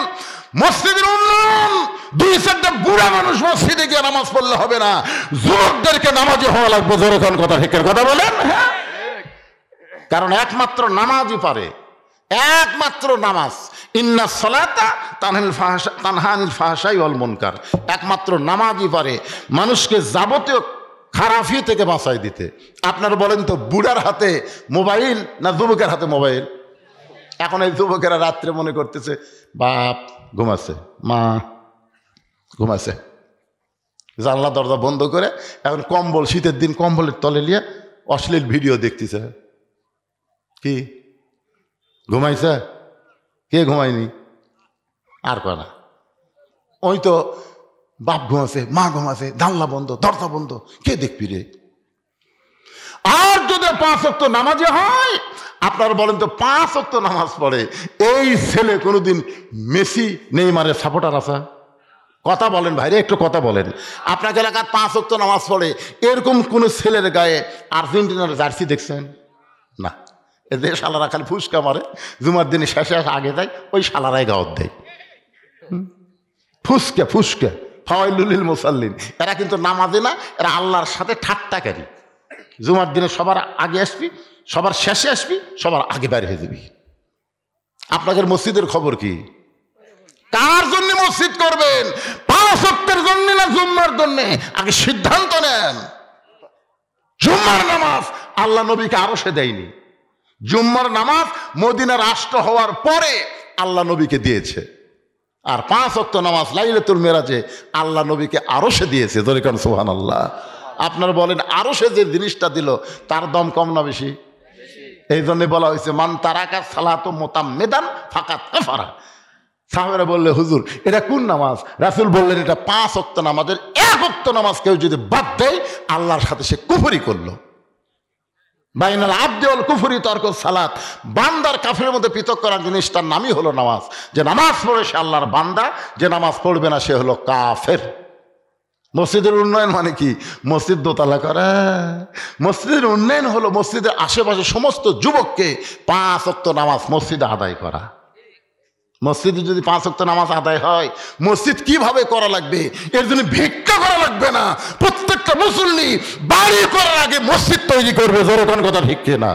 মসজিদের উন্নয়ন, 2-4টা বুড়া মানুষ মসজিদে গিয়ে নামাজ পড়লে হবে না, যুবকদেরকে নামাজি হওয়া লাগবে। যেরকম কথা ঠিক কথা বলেন, কারণ একমাত্র নামাজই পারে, একমাত্র নামাজ। ইন্না সালাতা তানহা আনিল ফাহশাই ওয়াল মুনকার, একমাত্র নামাজই পারে মানুষকে যাবতীয় খারাপি থেকে বাঁচাই দিতে। আপনারা বলেন তো, বুড়ার হাতে মোবাইল না যুবকের হাতে মোবাইল? এখন এই যুবকেরা রাত্রে মনে করতেছে বাপ ঘুমাচ্ছে, মা ঘুমাচ্ছে, জানলা দরজা বন্ধ করে এখন কম্বল, শীতের দিন কম্বলের তলে নিয়ে অশ্লীল ভিডিও দেখতেছে। কি ঘুমাইছে? কে ঘুমায়নি? আর কনা ওই তো বাপ ঘুমাছে, মা ঘুমাছে, জানলা বন্ধ, দরজা বন্ধ, কে দেখবি রে? আর যদি 5 ওয়াক্ত নামাজে হয়, আপনারা বলেন তো 5 ওয়াক্ত নামাজ পড়ে এই ছেলে কোনোদিন মেসি নেইমারের সাপোর্টার আছে? কথা বলেন ভাইরে, একটু কথা বলেন। আপনাকে এলাকার 5 ওয়াক্ত নামাজ পড়ে এরকম কোন ছেলের গায়ে আর্জেন্টিনার জার্সি দেখছেন? না। এদের শালারা খালি ফুসকা মারে, জুমার দিনে শেষে আগে যায়, ওই শালারাই গাওয়াত দেয়। ফুসকা ফুসকা ফাওয়াইলুল মুসাল্লিন, এরা কিন্তু নামাজে না, এরা আল্লাহর সাথে ঠাট্টাকারী। জুমার দিনে সবার আগে আসবি, সবার শেষে আসবি, সবার আগে বাইরে হয়ে যাবি। আপনাদের মসজিদের খবর কি? কার জন্য মসজিদ করবেন? 5 ওয়াক্তের জন্য না জুম্মার জন্য? আগে সিদ্ধান্ত নেন। জুম্মার নামাজ আল্লাহ নবীকে আরশে দেয়নি, জুম্মার নামাজ মদিনা রাষ্ট্র হওয়ার পরে আল্লাহ নবীকে দিয়েছে। আর 5 ওয়াক্ত নামাজ লাইলাতুল মেরাজে আল্লাহ নবীকে আরশে দিয়েছে। ধরে কারণ সুবহানাল্লাহ। আপনারা বলেন আরশে যে জিনিসটা দিল তার দাম কম না বেশি? এই জন্য বলা হয়েছে মান তারাকা সালাতু মুতাম্মিদান ফাকাত কাফারা। সাহাবারা বললে হুজুর এটা কোন নামাজ? রাসূল বললেন এটা 5 ওয়াক্ত নামাজের 1 ওয়াক্ত নামাজ কেউ যদি বাদ দেয় আল্লাহর সাথে সে কুফরি করলো। বাইনাল আবদি ওয়াল কুফরি তারকুস সালাত, বান্দার কাফেরের মধ্যে পৃথক করার জিনিস তার নামই হলো নামাজ। যে নামাজ পড়ে সে আল্লাহর বান্দা, যে নামাজ পড়বে না সে হলো কাফের। মসজিদের উন্নয়ন মানে কি? মসজিদ দোতলা করা। মসজিদের উন্নয়ন হলো মসজিদের আশেপাশে সমস্ত যুবককে 5 ওয়াক্ত নামাজ মসজিদে আদায় করা। মসজিদে যদি 5 ওয়াক্ত নামাজ আদায় হয়, মসজিদ কিভাবে করা লাগবে এর জন্য ভিক্ষা করা লাগবে না। প্রত্যেকটা মুসল্লি বাড়ি করার আগে মসজিদ তৈরি করবে। যেরকম কথা ঠিক কিনা?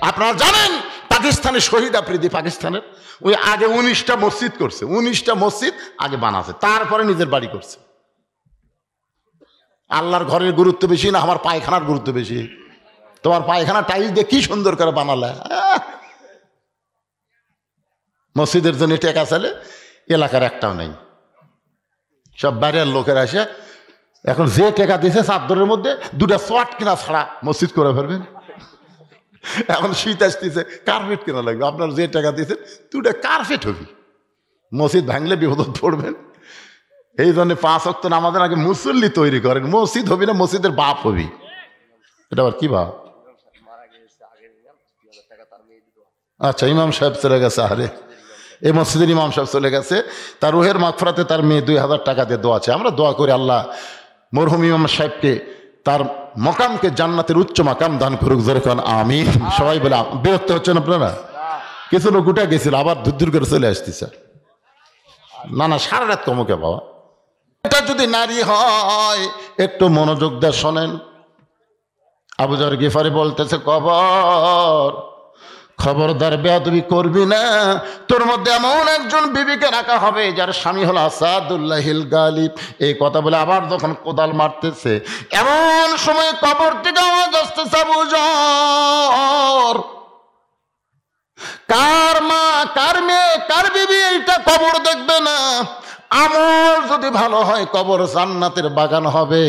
আপনারা জানেন পাকিস্তানের শহীদ আফ্রিদি, পাকিস্তানের ওই আগে 19টা মসজিদ করছে, 19টা মসজিদ আগে বানাছে, তারপরে নিজের বাড়ি করছে। আল্লাহর ঘরের গুরুত্ব বেশি না আমার পায়খানার গুরুত্ব বেশি? তোমার পায়খানা টাইলস দিয়ে কি সুন্দর করে বানালে। মসজিদের জন্য টাকা চাইলে এলাকার একটাও নেই, সব বাইরের লোকের আসে। এখন যে টাকা দিয়েছে চাদরের মধ্যে 2টা শর্ট কিনা ছাড়া মসজিদ করে ফেলবেন। এখন শীত আসতেছে, কার্পেট কেনা লাগবে। আপনার যে টাকা দিয়েছেন 2টা কার্পেট হবি, মসজিদ ভাঙলে বিপদ পড়বেন। এই জন্য 5 ওয়াক্ত নামাজের আগে মুসল্লি তৈরি করেন। মসজিদ হবি না, মসজিদের বাপ হবি। এটা আবার কি বাপ? আচ্ছা, ইমাম সাহেব চলে গেছে। আরে এই মসজিদের ইমাম সাহেব চলে গেছে, তার রুহের মাগফিরাতে তার মেয়ে 2000 টাকা দিয়ে দোয়া আছে। আমরা দোয়া করি আল্লাহ মরহুম ইমাম সাহেবকে, তার মকামকে জান্নাতের উচ্চ মাকাম দান করুক। যেরকম আমিন। সবাই বলে বিরক্ত হচ্ছেন আপনারা? কিছু লোক উঠে গেছিল, আবার দূর করে চলে আসতেছে। না না, সারা রাত কমকে বাবা। এটা যদি নারী হয় একটু মনোযোগ দিয়ে শোনেন। আবু যর গিফারি বলতেছে, খবরদার বেয়াদবি করবি না, তোর মধ্যে এমন একজন বিবিকে রাখা হবে যার স্বামী হলো আসাদুল্লাহিল গালিব। এই কথা বলে আবার যখন কোদাল মারতেছে, এমন সময় কবর থেকে আওয়াজ আসতেছে, আবু যর কার মা, কার মেয়ে, কার বিবি এইটা কবর দেখবে না। আমল যদি ভালো হয় কবর জান্নাতের বাগান হবে,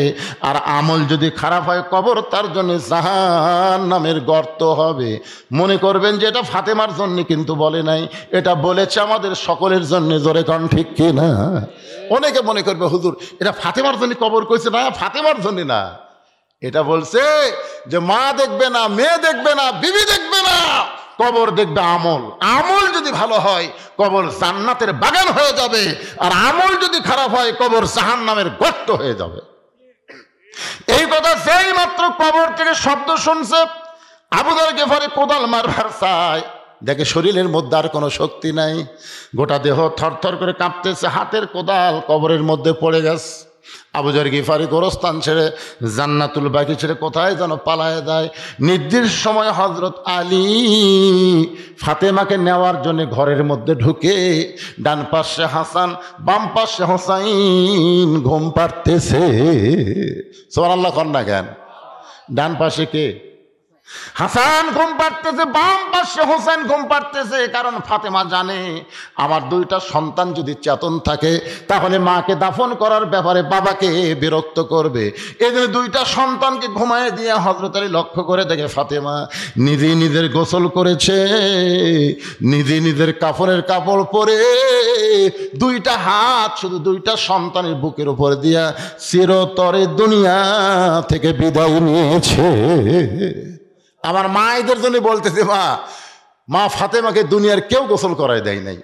আর আমল যদি খারাপ হয় কবর তার জন্য জাহান্নামের গর্ত হবে। মনে করবেন যে এটা ফাতেমার জন্য, কিন্তু বলে নাই, এটা বলেছে আমাদের সকলের জন্য। জোরে কান ঠিক কি না? অনেকে মনে করবে হুজুর এটা ফাতেমার জন্য কবর কইছে। না, ফাতেমার জন্য না, এটা বলছে যে মা দেখবে না, মেয়ে দেখবে না, বিবি দেখবে না, কবর দেখবে আমল। আমল যদি ভালো হয় কবর জান্নাতের বাগান হয়ে যাবে, আর আমল যদি খারাপ হয় কবর জাহান্নামের গর্ত হয়ে যাবে। এই কথা সেই মাত্র কবর থেকে শব্দ শুনছে, আবু যর গিফারি কোদাল মারবার চায়, দেখে শরীরের মধ্যে আর কোনো শক্তি নাই, গোটা দেহ থরথর করে কাঁপতেছে, হাতের কোদাল কবরের মধ্যে পড়ে গেছে। আবু যর গিফারি গোরস্থান ছেড়ে জান্নাতুল বাকি ছেড়ে কোথায় যেন পালায় যায়। নির্দিষ্ট সময় হযরত আলী ফাতেমাকে নেওয়ার জন্য ঘরের মধ্যে ঢুকে, ডান পাশে হাসান বাম পাশে হোসাইন ঘুম পাড়তেছে। সুবহানাল্লাহ কন্যা জ্ঞান। ডান পাশে কে? হাসান ঘুম পাড়তেছে, বাম পাশে হোসেন ঘুম পাড়তেছে। কারণ ফাতেমা জানে আমার দুইটা সন্তান যদি চেতন থাকে তাহলে মাকে দাফন করার ব্যাপারে বাবাকে বিরক্ত করবে। এদের দুইটা সন্তানকে ঘুমায় দিয়ে হযরত আলী লক্ষ্য করে দেখে ফাতেমা নিজেই নিজের গোসল করেছে, নিজে নিজের কাফনের কাপড় পরে দুইটা হাত শুধু দুইটা সন্তানের বুকের উপর দিয়া চিরতরে দুনিয়া থেকে বিদায় নিয়েছে। আমার মায়েদের জন্য বলতেছে, মা ফাতেমাকে দুনিয়ার কেউ গোসল করায় দেয় নাই,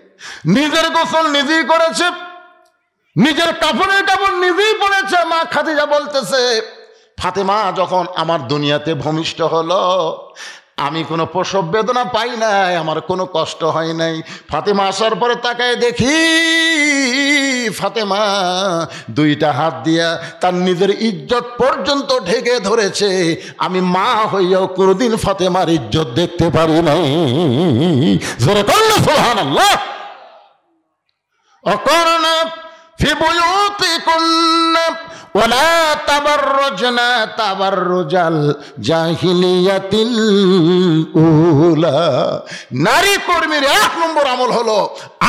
নিজের গোসল নিজেই করেছে, নিজের কাপড়ের কাপড় নিজেই পরেছে। মা খাদিজা বলতেছে, ফাতেমা যখন আমার দুনিয়াতে ভূমিষ্ঠ হলো আমি কোনো প্রসব বেদনা পাই নাই, আমার কোনো কষ্ট হয় নাই। ফাতেমা আসার পরে তাকায় দেখি ফাতেমা দুইটা হাত দিয়া তার নিজের ইজ্জত পর্যন্ত ঢেকে ধরেছে। আমি মা হইয়াও কোনোদিন ফাতেমার ইজ্জত দেখতে পারি নাই। জোরে বলো সুবহানাল্লাহ। অকরনা ফি বুয়ুতিকুন্না ওয়ালা তাবাররুজনা তাবাররুজাল জাহিলিয়াতিল উলা। নারী কর্মীর এক নম্বর আমল হলো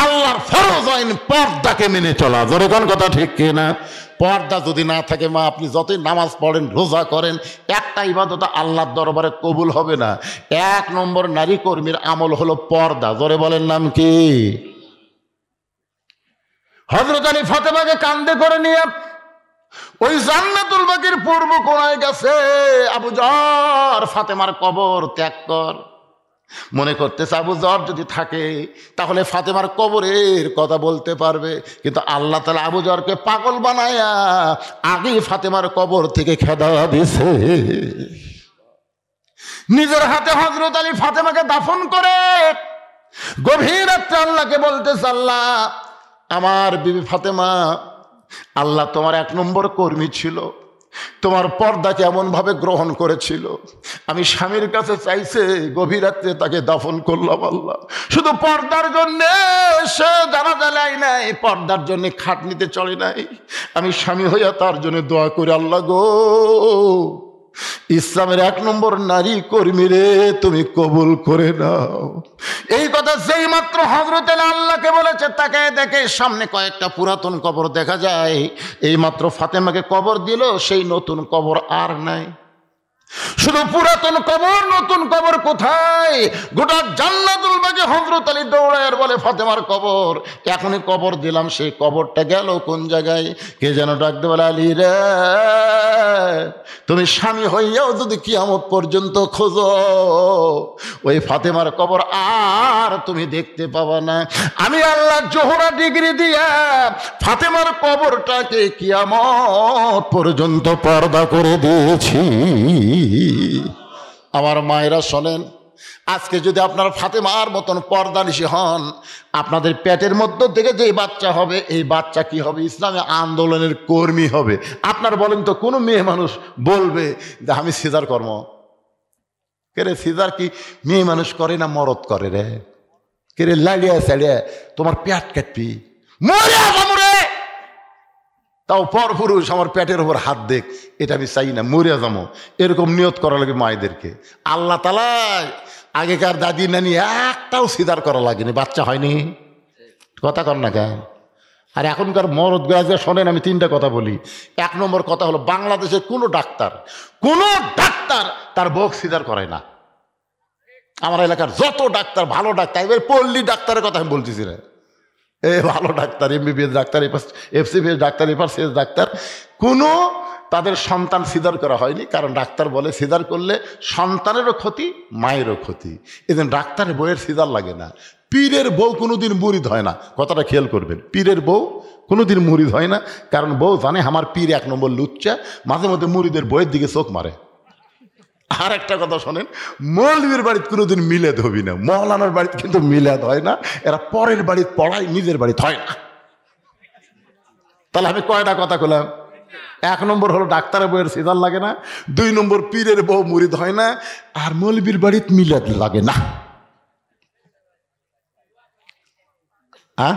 আল্লাহর ফরজ আইন পর্দাকে মেনে চলা। জোরে কোন কথা ঠিক কিনা? পর্দা যদি না থাকে মা, আপনি যতই নামাজ পড়েন রোজা করেন, একটা ইবাদত আল্লাহর দরবারে কবুল হবে না। এক নম্বর নারী কর্মীর আমল হলো পর্দা। জোরে বলেন নাম কি? হযরত আলী ফাতেমাকে কাঁধে করে নিয়ে ওই জান্নাতুল বাকির পূর্ব কোণায় গেছে। আবু যর ফাতেমার কবর ত্যাগ কর। মনে করতেছে আবু যর যদি থাকে তাহলে ফাতেমার কবরের কথা বলতে পারবে, কিন্তু আল্লাহ তাআলা আবু যরকে পাগল বানায়া আগেই ফাতেমার কবর থেকে খেদা দিছে। নিজের হাতে হযরত আলী ফাতেমাকে দাফন করে গভীর রাতে আল্লাহকে বলতেছে, আল্লাহ আমার বিবি ফাতেমা, আল্লাহ তোমার এক নম্বর কর্মী ছিল, তোমার পর্দাকে এমনভাবে গ্রহণ করেছিল, আমি স্বামীর কাছে চাইছে গভীর রাত্রে তাকে দাফন করলাম। আল্লাহ শুধু পর্দার জন্য সে জানাজা নেয় নাই, পর্দার জন্য খাটনিতে চলে নাই। আমি স্বামী হইয়া তার জন্য দোয়া করি, আল্লাহ গো ইসলামের এক নম্বর নারী কর্মী রে তুমি কবুল করে নাও। এই কথা যেই মাত্র হযরত আলী আল্লাহকে বলেছে, তাকে দেখে সামনে কয়েকটা পুরাতন কবর দেখা যায়। এই মাত্র ফাতেমাকে কবর দিল, সেই নতুন কবর আর নাই। শুধু পুরাতন কবর, নতুন কবর কোথায়? গোটা জান্নাতুল বাকি হযরত আলী দৌড়ায় বলে, ফাতেমার কবর এখনই কবর দিলাম, সেই কবরটা গেল কোন জায়গায়? কে যেন ডাকতে বলে, আলী রে তুমি স্বামী হইয়াও যদি কিয়ামত পর্যন্ত খোঁজো ওই ফাতেমার কবর আর তুমি দেখতে পাবা না। আমি আল্লাহ জোহরা ডিগ্রি দিয়া ফাতেমার কবরটাকে কিয়ামত পর্যন্ত পর্দা করে দিয়েছি। আমার মায়েরা শোনেন, আজকে যদি আপনার ফাতেমার মতন পর্দানিশী হন, আপনাদের পেটের মধ্য থেকে যে বাচ্চা হবে, এই বাচ্চা কি হবে? ইসলামী আন্দোলনের কর্মী হবে। আপনার বলেন তো কোনো মেয়ে মানুষ বলবে যে আমি সিজার কর্ম কে রে? সিজার কি মেয়ে মানুষ করে না মরদ করে রে? কে রে লাড়িয়া সাড়িয়া তোমার পেট কাটবি, মরিয়া যামরে, তাও পর পুরুষ আমার পেটের উপর হাত দেখ, এটা আমি চাই না, মরিয়া যাবো, এরকম নিয়ত করা লাগে মায়েদেরকে। আল্লাহ তাআলা আগেকার দাদি নানি একটাও সিজার করা লাগেনি, বাচ্চা হয়নি। কথা কর না কেন? আর এখনকার মরদ গাছে শোনেন, আমি তিনটা কথা বলি। এক নম্বর কথা হলো, বাংলাদেশের কোনো ডাক্তার তার বউকে সিজার করায় না। আমার এলাকার যত ডাক্তার, ভালো ডাক্তার, এবার পল্লী ডাক্তারের কথা আমি বলতেছি না, ভালো doctor, MBBS doctor, FCBS doctor, FRCS doctor, কোনো তাদের সন্তান সিজার করা হয়নি, কারণ ডাক্তার বলে সিজার করলে সন্তানেরও ক্ষতি, মায়েরও ক্ষতি। এদিন ডাক্তারের বউয়ের সিজার লাগে না। পীরের বউ কোনোদিন মুরিদ হয় না, কথাটা খেয়াল করবেন। পীরের বউ কোনোদিন মুরিদ হয় না, কারণ বউ জানে আমার পীর 1 নম্বর লুচ্চা, মাঝে মধ্যে মুরিদের বউয়ের দিকে চোখ মারে। আর একটা কথা শোনেন, মৌলবীর বাড়িতে কোনোদিন মিলাদ হবি না, মৌলানার বাড়িতে কিন্তু মিলাদ হয় না। এরা পরের বাড়িতে পড়ায়, নিজের বাড়িতে হয় না। তাহলে আমি কয়টা কথা বললাম? 1 নম্বর হলো ডাক্তারের বউয়ের সিজার লাগে না, 2 নম্বর পীরের বউ মুরিদ হয় না, আর মৌলবীর বাড়িতে মিলাদ লাগে না। হ্যাঁ,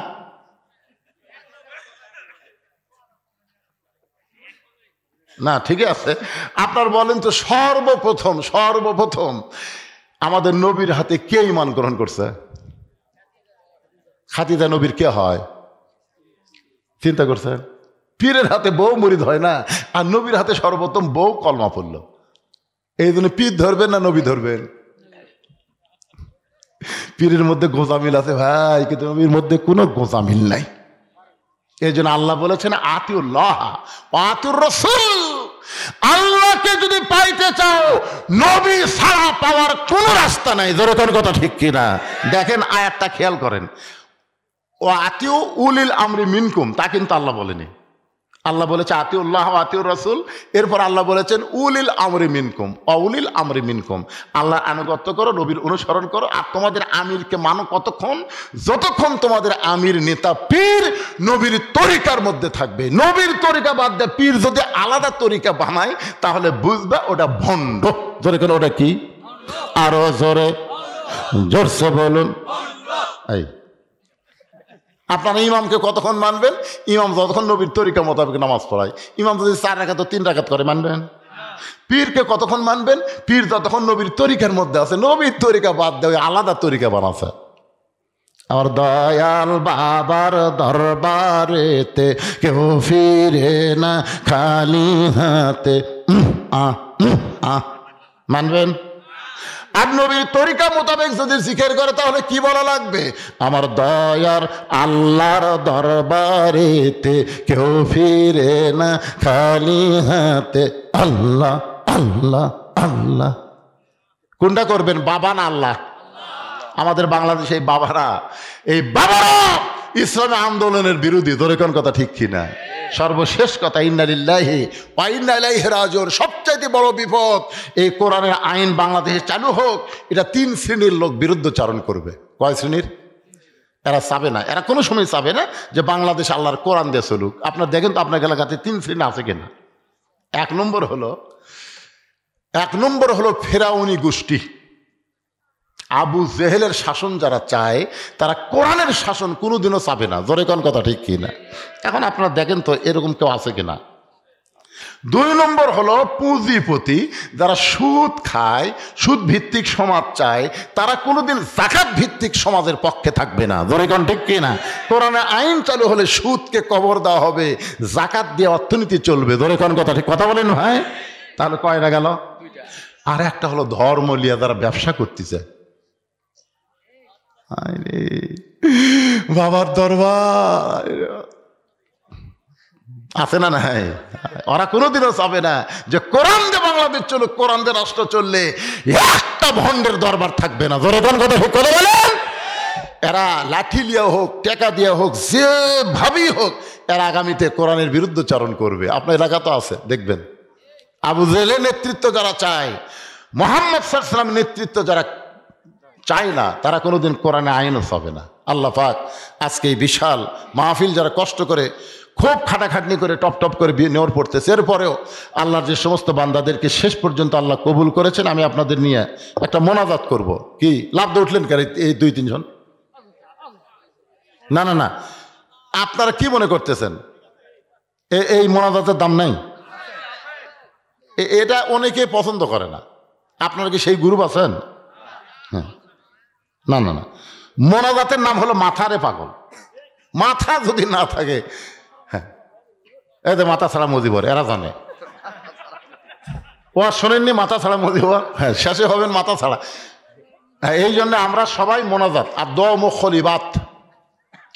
না ঠিক আছে। আপনার বলেন তো, সর্বপ্রথম আমাদের নবীর হাতে কে ঈমান গ্রহণ করছে? খাদিজা নবীর কে হয়? চিন্তা করছেন? পীরের হাতে বউ মুরিদ হয় না, আর নবীর হাতে সর্বপ্রথম বউ কলমা পড়ল। এই জন্য পীর ধরবেন না নবী ধরবেন? পীরের মধ্যে গোঁজামিল আছে ভাই, কিন্তু নবীর মধ্যে কোনো গোঁজামিল নাই। এই জন্য আল্লাহ বলেছেন আতিউল্লাহ ওয়া আতিউর রাসূল। আল্লাহকে যদি পাইতে চাও, নবী ছাড়া পাওয়ার কোনো রাস্তা নাই। যেরকম কথা ঠিক কিনা? দেখেন আয়াতটা খেয়াল করেন, ও আতিউ উলিল আমরি মিনকুম, তা কিন্তু আল্লাহ বলেনি। আল্লাহ বলেছে আতিউল্লাহ ওয়া আতিউর রাসূল, এরপর আল্লাহ বলেছেন উলিল আমরি মিনকুম, উলিল আমরি মিনকুম। আল্লাহর আনুগত্য করো, নবীর অনুসরণ করো, আর তোমাদের আমিরকে মানো কতক্ষণ? যতক্ষণ তোমাদের আমির নেতা পীর নবীর তরিকার মধ্যে থাকবে। নবীর তরিকা বাদ দিয়ে পীর যদি আলাদা তরিকা বানায়, তাহলে বুঝবে ওটা ভণ্ড। জোরে কেন? ওটা কি? আরো জোরে, জোরসে বলুন। এই আপনারা ইমামকে কতক্ষণ মানবেন? ইমাম যতক্ষণ নবীর তরিকা মোতাবেক নামাজ পড়ায়। ইমাম যদি 4 রাকাত 3 রাকাত করে মানবেন? পীরকে কতক্ষণ মানবেন? পীর যতক্ষণ নবীর তরিকার মধ্যে আছে। নবীর তরিকা বাদ দেওয়া আলাদা তরিকা বানাচ্ছে। আমার দয়াল বাবার দরবারেতে কেউ ফিরে না খালি হাতে। মানবেন? আর নবীর তরিকা মোতাবেক যদি জিকির করে, তাহলে কি বলা লাগবে? আমার দয়ার আল্লাহর দরবারেতে কেউ ফিরে না খালি হাতে। আল্লাহ আল্লাহ আল্লাহ। কোনটা করবেন, বাবা না আল্লাহ? আমাদের বাংলাদেশে এই বাবারা ইসলামী আন্দোলনের বিরোধী। ধরে কোন কথা ঠিক কিনা? সর্বশেষ কথা, ইন্না লিল্লাহি ওয়া ইন্না ইলাইহি রাজিউন। সবচাইতে বড় বিপদ, এই কোরআনের আইন বাংলাদেশে চালু হোক, এটা 3 শ্রেণীর লোক বিরুদ্ধচারণ করবে। কয় শ্রেণীর? এরা চাবে না, এরা কোনো সময় চাবে না যে বাংলাদেশ আল্লাহর কোরআন দিয়ে চলুক। আপনার দেখেন তো আপনার এলাকাতে 3 শ্রেণী আছে কিনা। 1 নম্বর হলো ফেরাউনি গোষ্ঠী। আবু জেহেলের শাসন যারা চায়, তারা কোরআনের শাসন কোনোদিনও চাবে না। জোরে কোন কথা ঠিক কিনা? এখন আপনারা দেখেন তো এরকম কেউ আছে কিনা। 2 নম্বর হলো পুঁজিপতি, যারা সুদ খায়, সুদ ভিত্তিক সমাজ চায়, তারা কোনোদিন যাকাত ভিত্তিক সমাজের পক্ষে থাকবে না। জোরে কোন ঠিক কিনা? কোরআনে আইন চালু হলে সুদকে কবর দেওয়া হবে, যাকাত দিয়ে অর্থনীতি চলবে। জোরে কোন কথা ঠিক? কথা বলেন ভাই। তাহলে কয়টা গেল? আর একটা হলো ধর্ম লিয়া যারা ব্যবসা করতেছে। বাবার দরবার আছে না নাই? ওরা কোনোদিনও চাবে না যে কোরআন দিয়ে বাংলাদেশ চলুক, কোরআন দিয়ে রাষ্ট্র চললে একটা ভণ্ডের দরবার থাকবে না। জোরে কোন কথা ঠিক করে বলেন। এরা লাঠি লিয়া হোক, টেকা দিয়া হোক, যেভাবেই হোক, এরা আগামীতে কোরআনের বিরুদ্ধচারণ করবে। আপনার এলাকা তো আছে, দেখবেন। আবু জেহেলের নেতৃত্ব যারা চায়, মুহাম্মদ সাল্লাল্লাহু আলাইহি ওয়াসাল্লামের নেতৃত্ব যারা চায় না, তারা কোনোদিন কোরআনে আইনও পাবে না। আল্লাহ পাক আজকে এই বিশাল মাহফিল যারা কষ্ট করে, খুব খাটাখাটনি করে, টপ করে নেওয়ার পড়তেছে, এরপরেও আল্লাহর যে সমস্ত বান্দাদেরকে শেষ পর্যন্ত আল্লাহ কবুল করেছেন, আমি আপনাদের নিয়ে একটা মোনাজাত করব। কি লাভ দিয়ে উঠলেন কেন এই 2-3 জন? না না না, আপনারা কি মনে করতেছেন এই মোনাজাতের দাম নাই? এটা অনেকেই পছন্দ করে না। আপনারা কি সেই গ্রুপ আছেন? হ্যাঁ, না না না, মোনাজাতের নাম হলো মাথারে পাগল। মাথা যদি না থাকে, হ্যাঁ, এই যে মাথা ছাড়া মজিবর, এরা জানে। ও শোনেননি মাথা ছাড়া মজিবর? হ্যাঁ, শেষে হবেন মাথা ছাড়া। হ্যাঁ, এই জন্য আমরা সবাই মোনাজাত আর দোয়া মুখলিবাত,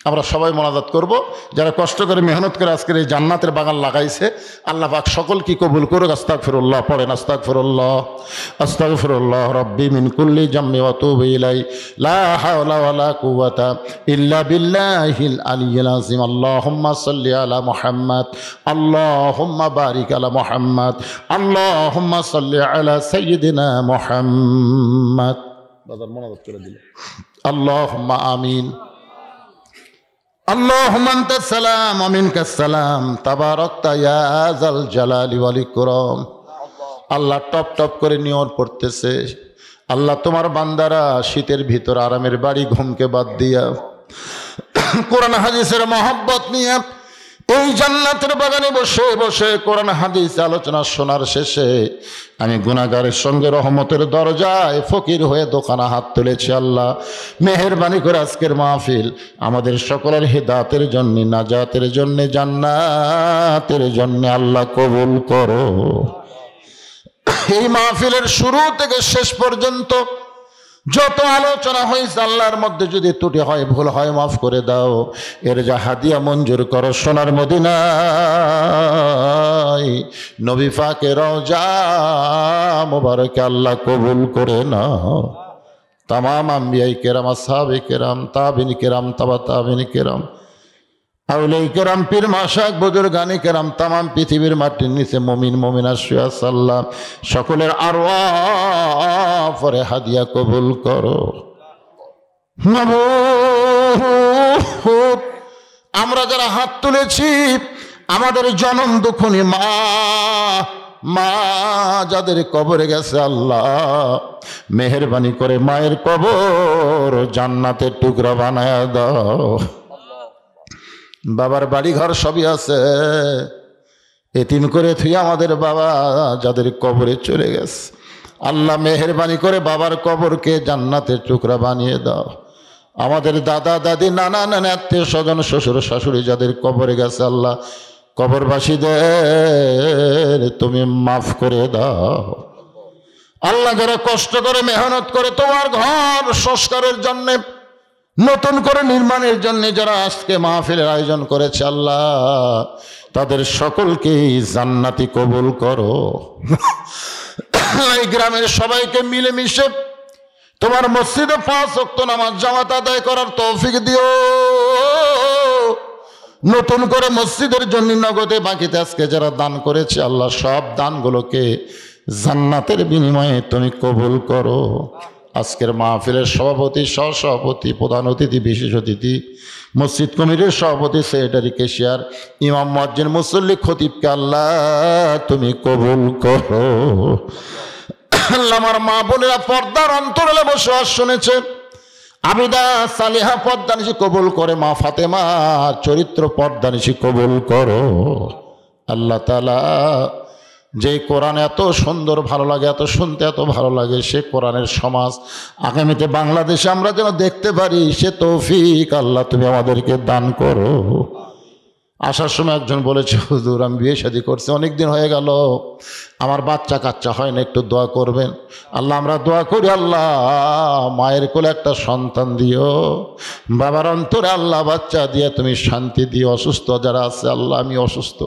আমরা সবাই মোনাজাত করব। যারা কষ্ট করে মেহনত করে আজকের এই জান্নাতের বাগান লাগাইছে, আল্লাহ পাক সকল কি কবুল করুক। আস্তাগফিরুল্লাহ পড়েন, আস্তাগফিরুল্লাহ আস্তাগফিরুল্লাহ রব্বি মিন কুল্লি জামমি ওয়া তুবু ইলাই লা হাওলা ওয়ালা কুওয়াতা ইল্লা বিল্লাহিল আলিয়্যিল আযীম। আল্লাহুম্মা সাল্লি আলা মুহাম্মাদ, আল্লাহুম্মা বারিক আলা মুহাম্মাদ, আল্লাহুম্মা সাল্লি আলা সাইয়্যিদিনা মুহাম্মাদ। বাজার মোনাজাত করে দিল। আল্লাহুম্মা আমিন। আল্লাহুম্মা আনতাস সালাম ওয়া মিনকাস সালাম তাবারাকতা ইয়া যাল জালালি ওয়াল ইকরাম। আল্লাহ টপ টপ করে নিয়ত পড়তেছে, আল্লাহ তোমার বান্দারা শীতের ভিতর আরামের বাড়ি ঘুমকে বাদ দিয়া কোরআন হাদিসের মহব্বত নিয়ে এই জান্নাতের বাগানে বসে বসে কোরআন হাদিস আলোচনা শোনার শেষে আমি গুনাহগারের সঙ্গে রহমতের দরজায় ফকির হয়ে দোকানে হাত তুলেছি। আল্লাহ মেহেরবানি করে আজকের মাহফিল আমাদের সকলের হিদায়াতের জন্য, নাজাতের জন্য, জান্নাতের জন্য আল্লাহ কবুল করো। এই মাহফিলের শুরু থেকে শেষ পর্যন্ত যত আলোচনা হয়েছে আল্লাহর মধ্যে যদি ত্রুটি হয়, ভুল হয়, মাফ করে দাও। এর যা হাদিয়া মঞ্জুর করো সোনার মদিনায় নবী পাকের রওজা মুবারকে আল্লাহ কবুল করে নাও। তামাম আম্বিয়ায়ে কেরাম, আসহাবে কেরাম, তাবিঈন কেরাম, তাবা তাবিঈন কেরাম, আউলিয়ায়ে কেরাম, পীর মাশায়েখ, বুজুর্গানে কেরাম, তামাম পৃথিবীর মাটির নিচে মুমিন মুমিনা শুয়ে আছে আল্লাহ সকলের আরওয়াহ পরে হাদিয়া কবুল করো। আমরা যারা হাত তুলেছি আমাদের জনম দুঃখনী মা যাদের কবরে গেছে আল্লাহ মেহেরবানি করে মায়ের কবর জান্নাতের টুকরা বানায়া দাও। বাবার বাড়ি ঘর সবই আছে, এতিম করে থুই আমাদের বাবা যাদের কবরে চলে গেছে আল্লাহ মেহেরবানি করে বাবার কবরকে জান্নাতের টুকরা বানিয়ে দাও। আমাদের দাদা দাদি, নানা নানা, আত্মীয় স্বজন, শ্বশুর শাশুড়ি যাদের কবরে গেছে আল্লাহ কবরবাসীদের তুমি মাফ করে দাও। আল্লাহ যারা কষ্ট করে মেহনত করে তোমার ঘর সংস্কারের জন্যে, নতুন করে নির্মাণের জন্য যারা আজকে মাহফিলের আয়োজন করেছে আল্লাহ তাদের সকলকেই জান্নাতি কবুল করো। এই গ্রামের সবাইকে মিলেমিশে তোমার মসজিদে 5 ওয়াক্ত নামাজ জামাত আদায় করার তৌফিক দিও। নতুন করে মসজিদের জন্য নগদে বাকিতে আজকে যারা দান করেছে আল্লাহ সব দানগুলোকে জান্নাতের বিনিময়ে তুমি কবুল করো। আজকের মাহফিলের সভাপতি, সহসভাপতি, প্রধান অতিথি, বিশেষ অতিথি, মসজিদ কমিটির সভাপতি, সেক্রেটারি, কেশিয়ার, ইমাম, মুয়াজ্জিন, মুসল্লি, খতিবকে আল্লাহ তুমি কবুল করো। আল্লাহ আমার মা বোনেরা পর্দার অন্তরালে বসবাস শুনেছে, আবিদা সালিহা পর্দানিশি কবুল করে, মা ফাতেমা চরিত্র পর্দানিশি কবুল করো। আল্লাহ তাআলা যে কোরআন এত সুন্দর ভালো লাগে, এত শুনতে এত ভালো লাগে, সে কোরআনের সমাজ আগামীতে বাংলাদেশে আমরা যেন দেখতে পারি, সে তৌফিক আল্লাহ তুমি আমাদেরকে দান করো। আসার সময় একজন বলেছে, হুজুর আমি বিয়ে শাদী করছি, অনেকদিন হয়ে গেল, আমার বাচ্চা কাচ্চা হয় না, একটু দোয়া করবেন। আল্লাহ আমরা দোয়া করি, আল্লাহ মায়ের কোলে একটা সন্তান দিও, বাবার অন্তরে আল্লাহ বাচ্চা দিয়ে তুমি শান্তি দিও। অসুস্থ যারা আছে আল্লাহ, আমি অসুস্থ,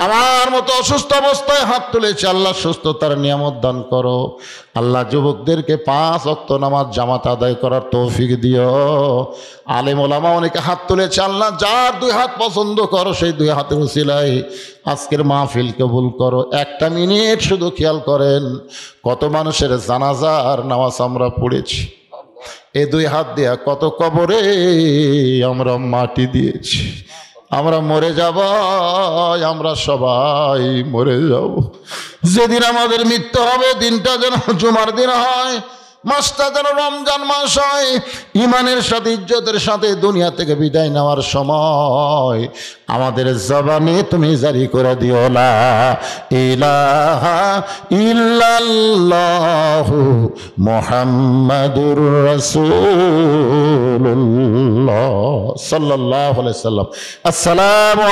আমার মতো অসুস্থ অবস্থায় হাত তুলেছি আল্লাহ সুস্থতার নিয়ামত দান করো। আল্লাহ যুবকদেরকে 5 ওয়াক্ত নামাজ জামাত আদায় করার তৌফিক দিও। আলেম ওলামা অনেকে হাত তুলেছে আল্লাহ, যার 2 হাত পছন্দ করো সেই 2 হাতের উসিলায় আজকের মাহফিল কবুল করো। একটা মিনিট শুধু খেয়াল করেন, কত মানুষের জানাজার নামাজ আমরা পড়েছি, এই 2 হাত দিয়া কত কবরে আমরা মাটি দিয়েছি। আমরা মরে যাব, আমরা সবাই মরে যাব। যেদিন আমাদের মৃত্যু হবে দিনটা যেন জুমার দিন হয়, মাসটা যেন রমজান মাস হয়, ইমানের সাথে ইজ্জতের সাথে দুনিয়া থেকে বিদায় নেওয়ার সময় আমাদের জবানে তুমি জারি করে দিও লা ইলাহা ইল্লাল্লাহু মুহাম্মাদুর রাসূলুল্লাহ সাল্লাল্লাহু আলাইহি ওয়াসাল্লাম। আসসালামু